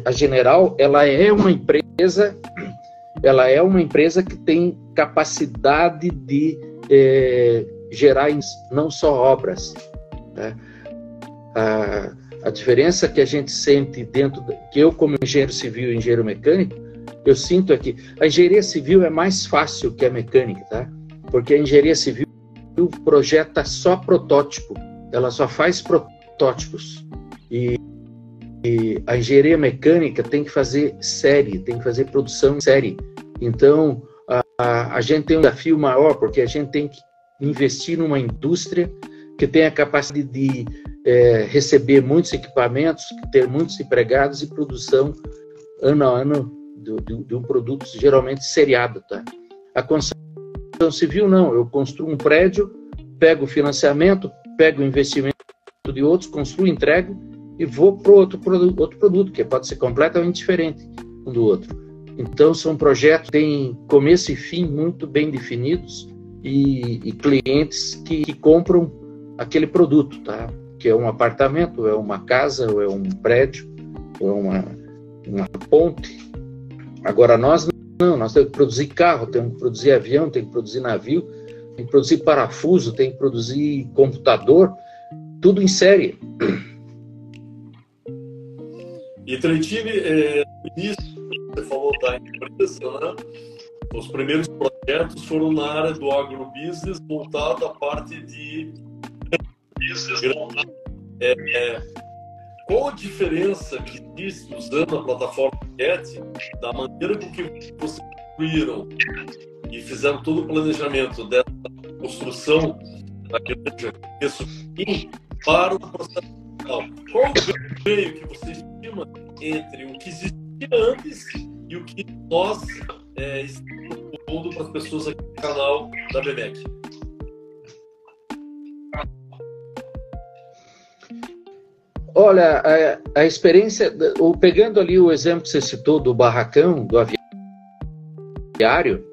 a General, ela é uma empresa que tem capacidade de gerar não só obras, tá? A diferença que a gente sente que eu como engenheiro civil e engenheiro mecânico, eu sinto é que a engenharia civil é mais fácil que a mecânica, tá? Porque a engenharia civil projeta só protótipo, ela só faz protótipos, e a engenharia mecânica tem que fazer série, tem que fazer produção em série. Então a gente tem um desafio maior, porque a gente tem que investir numa indústria que tenha a capacidade de receber muitos equipamentos, ter muitos empregados e produção ano a ano de um produto geralmente seriado, tá? A construção civil não, eu construo um prédio, pego o financiamento, pego o investimento de outros, construo, entrego e vou para outro produto, que pode ser completamente diferente um do outro. Então, são projetos que têm começo e fim muito bem definidos e clientes que compram aquele produto, tá? Que é um apartamento, é uma casa, ou é um prédio, ou é uma ponte. Agora, nós temos que produzir carro, temos que produzir avião, temos que produzir navio, tem que produzir parafuso, tem que produzir computador, tudo em série. E Trentini, no início, você falou da empresa, né? Os primeiros projetos foram na área do agrobusiness, voltado à parte de business. Qual a diferença que existe usando a plataforma CAT da maneira com que vocês construíram e fizeram todo o planejamento dessa construção daquele para o processo final? Qual o ganho que você estima entre o que existia antes e o que nós estamos propondo para as pessoas aqui no canal da BMEC? Olha, a experiência, pegando ali o exemplo que você citou do barracão, do aviário,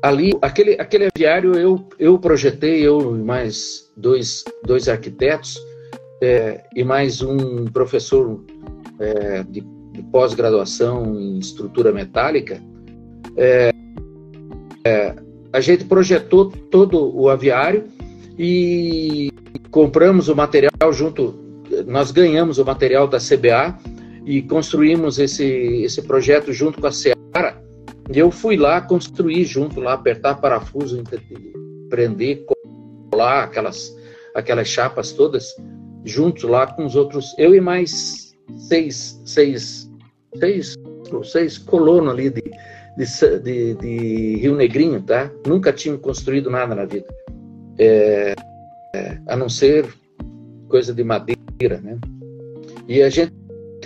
ali, aquele aviário eu projetei, eu e mais dois arquitetos, e mais um professor de pós-graduação em estrutura metálica. A gente projetou todo o aviário e compramos o material nós ganhamos o material da CBA e construímos esse projeto junto com a Seara. Eu fui lá construir junto, lá apertar parafuso, prender, colar aquelas chapas todas, juntos lá com os outros, eu e mais seis colonos ali de Rio Negrinho, tá? Nunca tinham construído nada na vida, a não ser coisa de madeira, né? E a gente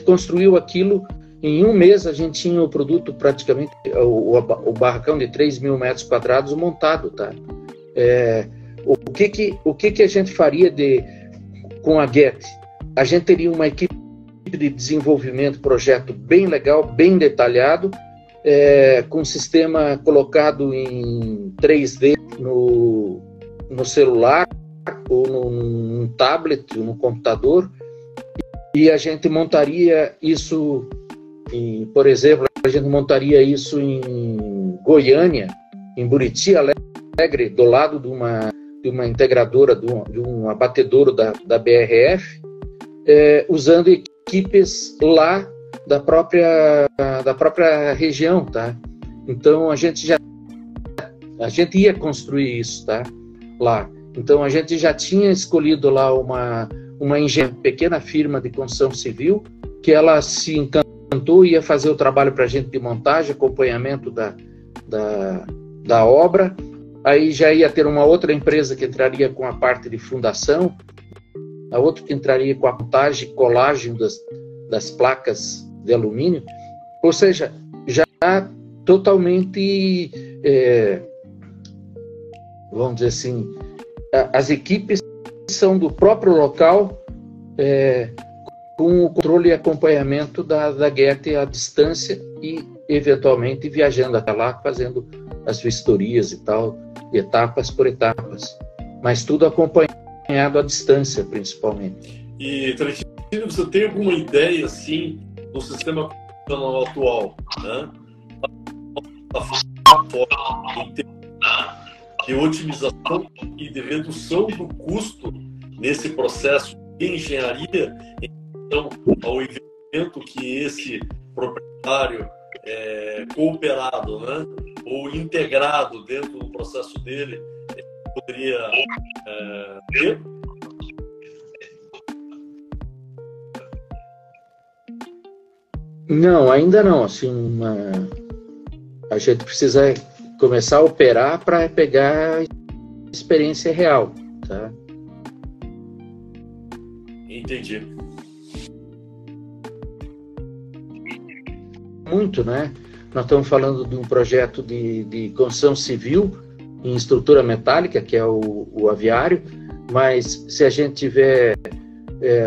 construiu aquilo em um mês a gente tinha o produto praticamente, o barracão de 3.000 metros quadrados montado, tá? O que a gente faria com a Getty? A gente teria uma equipe de desenvolvimento, projeto bem legal, bem detalhado, com sistema colocado em 3D no celular, ou num tablet, ou no computador, e a gente montaria isso, por exemplo, a gente montaria isso em Goiânia, em Buriti Alegre, do lado de uma integradora, de um abatedouro da BRF, usando equipes lá da própria região, tá? Então a gente ia construir isso, tá? Lá. Então a gente já tinha escolhido lá uma pequena firma de construção civil, que ela se encantou e ia fazer o trabalho para a gente de montagem, acompanhamento da obra. Aí já ia ter uma outra empresa que entraria com a parte de fundação, a outra que entraria com a montagem e colagem das placas de alumínio. Ou seja, já totalmente, vamos dizer assim, as equipes são do próprio local, com o controle e acompanhamento da Getty à distância e, eventualmente, viajando até lá, fazendo as vistorias e tal, etapas por etapas. Mas tudo acompanhado à distância, principalmente. E, Trentino, você tem alguma ideia, assim, do sistema computacional atual, né? De otimização e de redução do custo nesse processo de engenharia, então, ao investimento que esse proprietário cooperado, né, ou integrado dentro do processo dele, poderia ter? Não, ainda não. Assim, a gente precisa começar a operar para pegar a experiência real, tá? Entendi. Muito, né? Nós estamos falando de um projeto de construção civil em estrutura metálica, que é o aviário, mas se a gente tiver...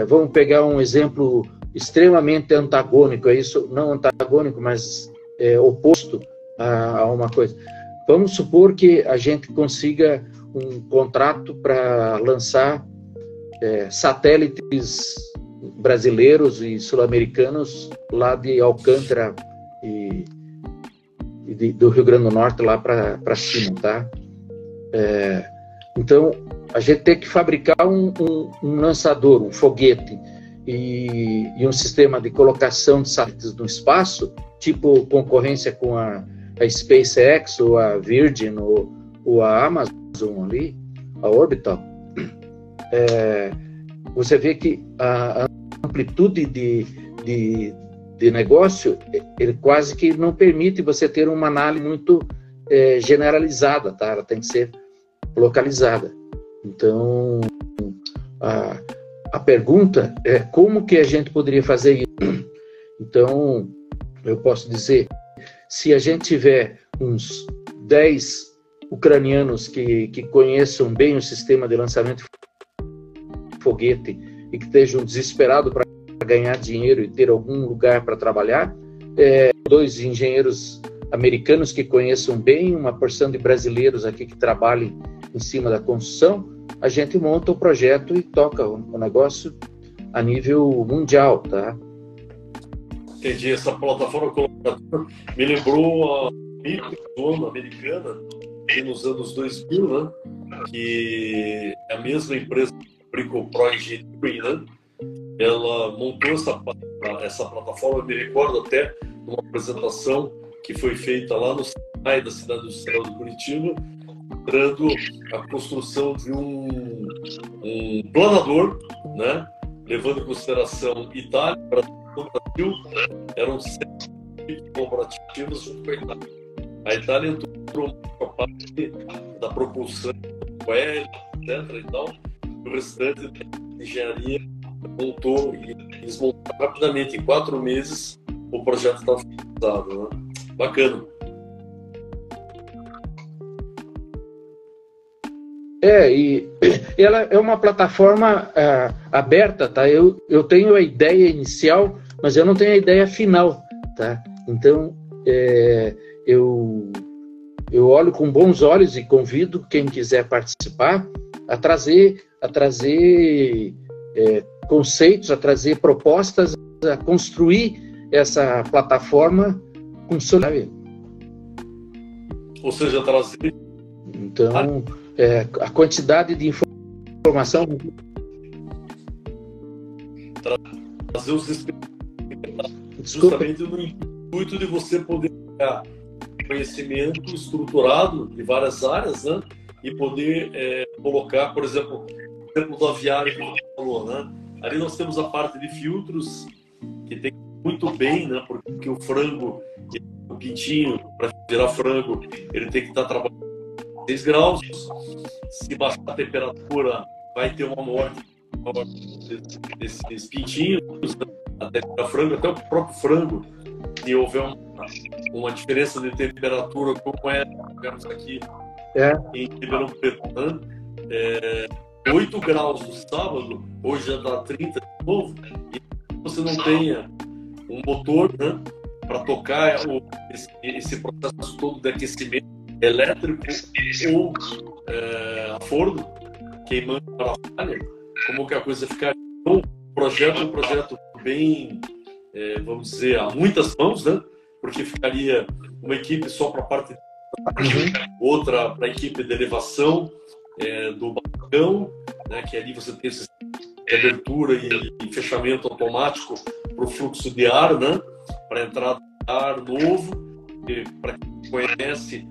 vamos pegar um exemplo extremamente antagônico, isso não antagônico, mas oposto a uma coisa. Vamos supor que a gente consiga um contrato para lançar satélites brasileiros e sul-americanos lá de Alcântara e do Rio Grande do Norte lá para cima, tá? Então, a gente tem que fabricar um lançador, um foguete e um sistema de colocação de satélites no espaço, tipo concorrência com a SpaceX ou a Virgin ou a Amazon ali, a Orbital. Você vê que a amplitude de negócio, ele quase que não permite você ter uma análise muito generalizada, tá? Ela tem que ser localizada. Então, a pergunta é como que a gente poderia fazer isso? Então, eu posso dizer, se a gente tiver uns 10 ucranianos que conheçam bem o sistema de lançamento de foguete e que estejam desesperados para ganhar dinheiro e ter algum lugar para trabalhar, 2 engenheiros americanos que conheçam bem, uma porção de brasileiros aqui que trabalhem em cima da construção, a gente monta o projeto e toca o negócio a nível mundial, tá? Entendi. Essa plataforma colaboradora me lembrou a Microsoft americana, que nos anos 2000, né? Que é a mesma empresa que fabricou o Pro Engineering, né? Ela montou essa plataforma, eu me recordo até de uma apresentação que foi feita lá no SENAI da cidade industrial de Curitiba, mostrando a construção de um planador, né? Levando em consideração Itália, Brasil, eram 7 colaborativos junto com a Itália. A Itália entrou com a parte da propulsão, etc. e tal, o restante da engenharia montou e eles montaram rapidamente, em 4 meses, o projeto está finalizado, né? Bacana. E ela é uma plataforma aberta, tá? Eu tenho a ideia inicial, mas eu não tenho a ideia final, tá? Então, eu olho com bons olhos e convido quem quiser participar a trazer conceitos, a trazer propostas, a construir essa plataforma com solidária. Ou seja, trazer... Então, a quantidade de informação... Trazer os especialistas, justamente no intuito de você poder pegar conhecimento estruturado de várias áreas, né? E poder colocar, por exemplo, o exemplo do aviário que você falou, né? Ali nós temos a parte de filtros, que tem muito bem, né? Porque o frango, o pintinho, para virar frango, ele tem que estar trabalhando 6 graus. Se baixar a temperatura, vai ter uma morte desses pintinhos, né? Até virar frango, até o próprio frango. Se houver uma diferença de temperatura, como digamos aqui em Ribeirão Preto, né? 8 graus no sábado, hoje já dá 30 de novo, e você não tenha um motor, né, para tocar esse processo todo de aquecimento elétrico ou a forno, queimando para a falha, como que a coisa ficaria. Então, um projeto bem, vamos dizer, a muitas mãos, né, porque ficaria uma equipe só para a parte de outra para a equipe de elevação do balcão, né, que ali você tem essa abertura e fechamento automático para o fluxo de ar, né, para entrada de ar novo. Para quem conhece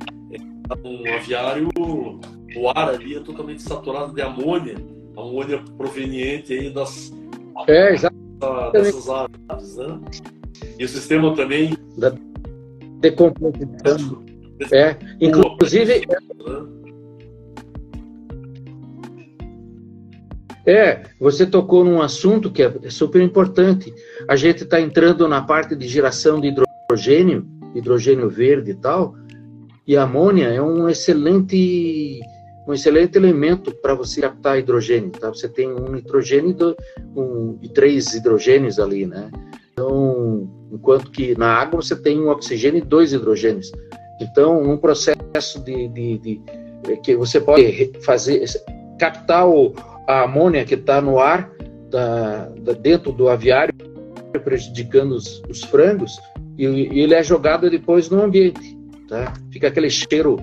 um aviário, o ar ali é totalmente saturado de amônia proveniente aí dessas aves, né? E o sistema também da decomposição. Inclusive, você tocou num assunto que é super importante. A gente está entrando na parte de geração de hidrogênio verde e tal, e a amônia é um excelente elemento para você captar hidrogênio, tá? Você tem um nitrogênio e 3 hidrogênios ali, né? Então, enquanto que na água você tem um oxigênio e 2 hidrogênios. Então, um processo que você pode captar a amônia que está no ar dentro do aviário, prejudicando os frangos, e ele é jogado depois no ambiente, tá? Fica aquele cheiro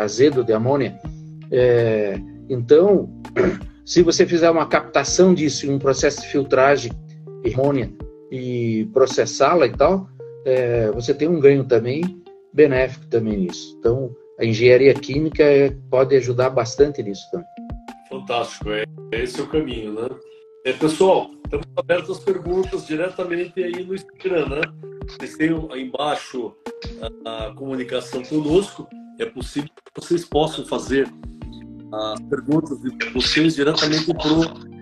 azedo de amônia. Então, se você fizer uma captação disso em um processo de filtragem de amônia e processá-la e tal, você tem um ganho também benéfico também nisso. Então, a engenharia química pode ajudar bastante nisso também. Fantástico, esse é o caminho, né? Pessoal, estamos abertos às perguntas diretamente aí no Instagram, né? Vocês têm aí embaixo a comunicação conosco, é possível que vocês possam fazer as perguntas de vocês diretamente para o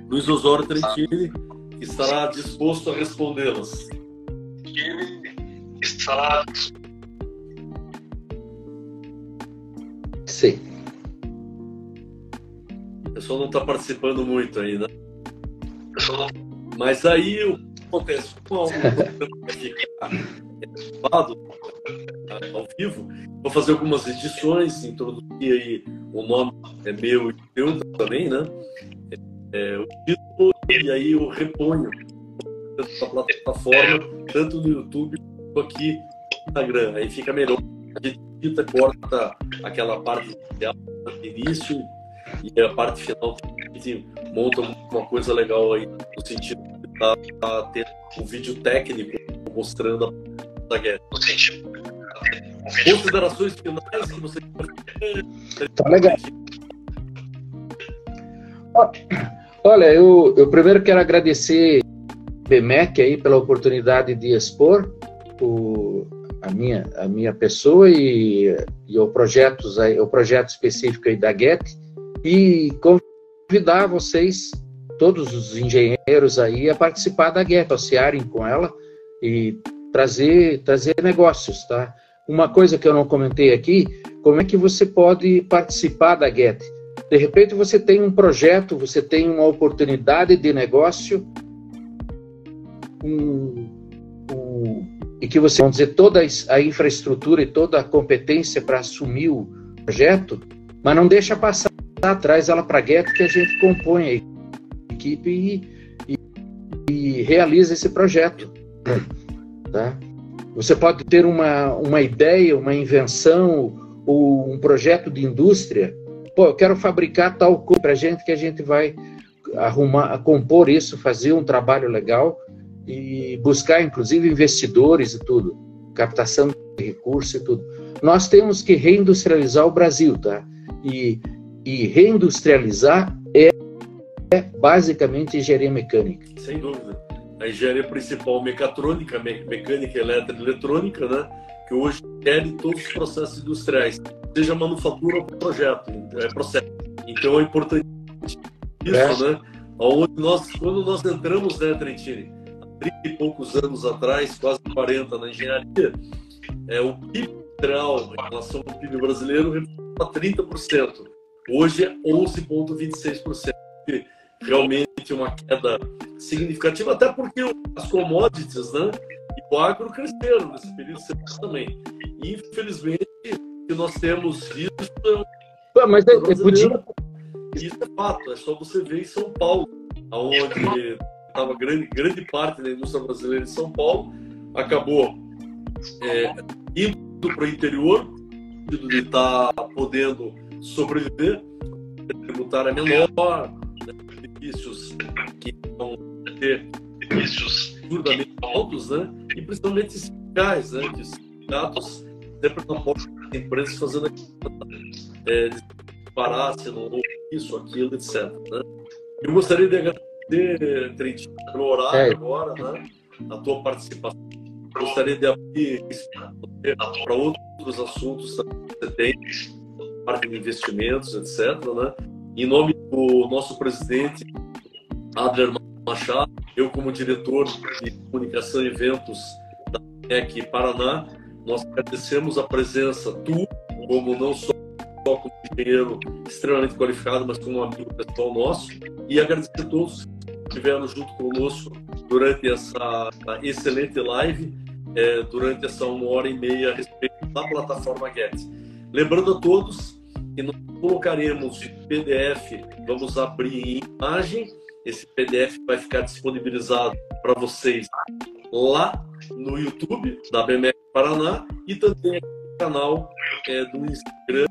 Luiz Osório Trentini, que estará disposto a respondê-las. Sim. O pessoal não está participando muito aí, né? Mas aí o que acontece? Como o programa vai ficar gravado ao vivo, vou fazer algumas edições, introduzir aí o nome meu e teu também, né? O título, e aí eu reponho da plataforma, tanto no YouTube quanto aqui no Instagram. Aí fica melhor. A gente edita, corta aquela parte inicial, do início, e a parte final a gente monta uma coisa legal aí, no sentido de estar tendo um vídeo técnico mostrando a guerra. Considerações finais que você quer? Tá legal. Olha, eu primeiro quero agradecer a BMEC aí pela oportunidade de expor a minha pessoa e o projeto específico aí da GET, e convidar vocês, todos os engenheiros aí, a participar da GET, associarem com ela e trazer negócios, tá? Uma coisa que eu não comentei aqui, como é que você pode participar da Get? De repente você tem um projeto, você tem uma oportunidade de negócio, e que você, vamos dizer, toda a infraestrutura e toda a competência para assumir o projeto, mas não deixa passar, traz ela para a Get, que a gente compõe a equipe e realiza esse projeto. Tá? Você pode ter uma ideia, uma invenção ou um projeto de indústria. Pô, eu quero fabricar tal coisa para a gente, que a gente vai compor isso, fazer um trabalho legal e buscar, inclusive, investidores e tudo, captação de recursos e tudo. Nós temos que reindustrializar o Brasil, tá? E reindustrializar é basicamente engenharia mecânica. Sem dúvida. A engenharia principal mecatrônica, mecânica, elétrica e eletrônica, né? Que hoje gere todos os processos industriais, seja manufatura ou projeto, processo. Então é importante isso, né? Quando nós entramos, né, Trentini, há 30 e poucos anos atrás, quase 40 na engenharia, o PIB geral em relação ao PIB brasileiro representa 30%. Hoje é 11,26%. Realmente uma queda significativa, até porque as commodities, né, e o agro cresceram nesse período também. E, infelizmente, o que nós temos visto mas podia... Isso é fato, é só você ver em São Paulo, onde estava grande parte da indústria brasileira em São Paulo, acabou indo para o interior, de estar podendo sobreviver, tributária menor, benefícios que vão ter benefícios absurdamente altos, né? E principalmente sindicais, né? Que os sindicatos sempre não podem ter empresas fazendo parar se não houve isso, aquilo, etc. Né? Eu gostaria de agradecer, Trentino, pelo horário agora, né? A tua participação. Eu gostaria de abrir para outros assuntos que você tem, parte de investimentos, etc. Né? Em nome do nosso presidente, Adler Machado, eu como diretor de comunicação e eventos da MEC Paraná, nós agradecemos a presença tua, como não só como engenheiro extremamente qualificado, mas como um amigo pessoal nosso, e agradecer a todos que estiveram junto conosco durante essa excelente live, durante essa 1h30 a respeito da plataforma Get. Lembrando a todos que nós colocaremos o PDF, vamos abrir em imagem, esse PDF vai ficar disponibilizado para vocês lá no YouTube da BMEC Paraná e também no canal do Instagram,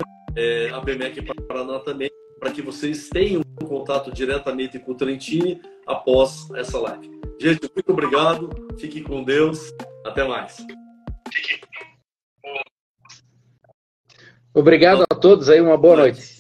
a BMEC Paraná também, para que vocês tenham contato diretamente com o Trentini após essa live. Gente, muito obrigado, fiquem com Deus, até mais. Obrigado a todos aí, uma boa noite.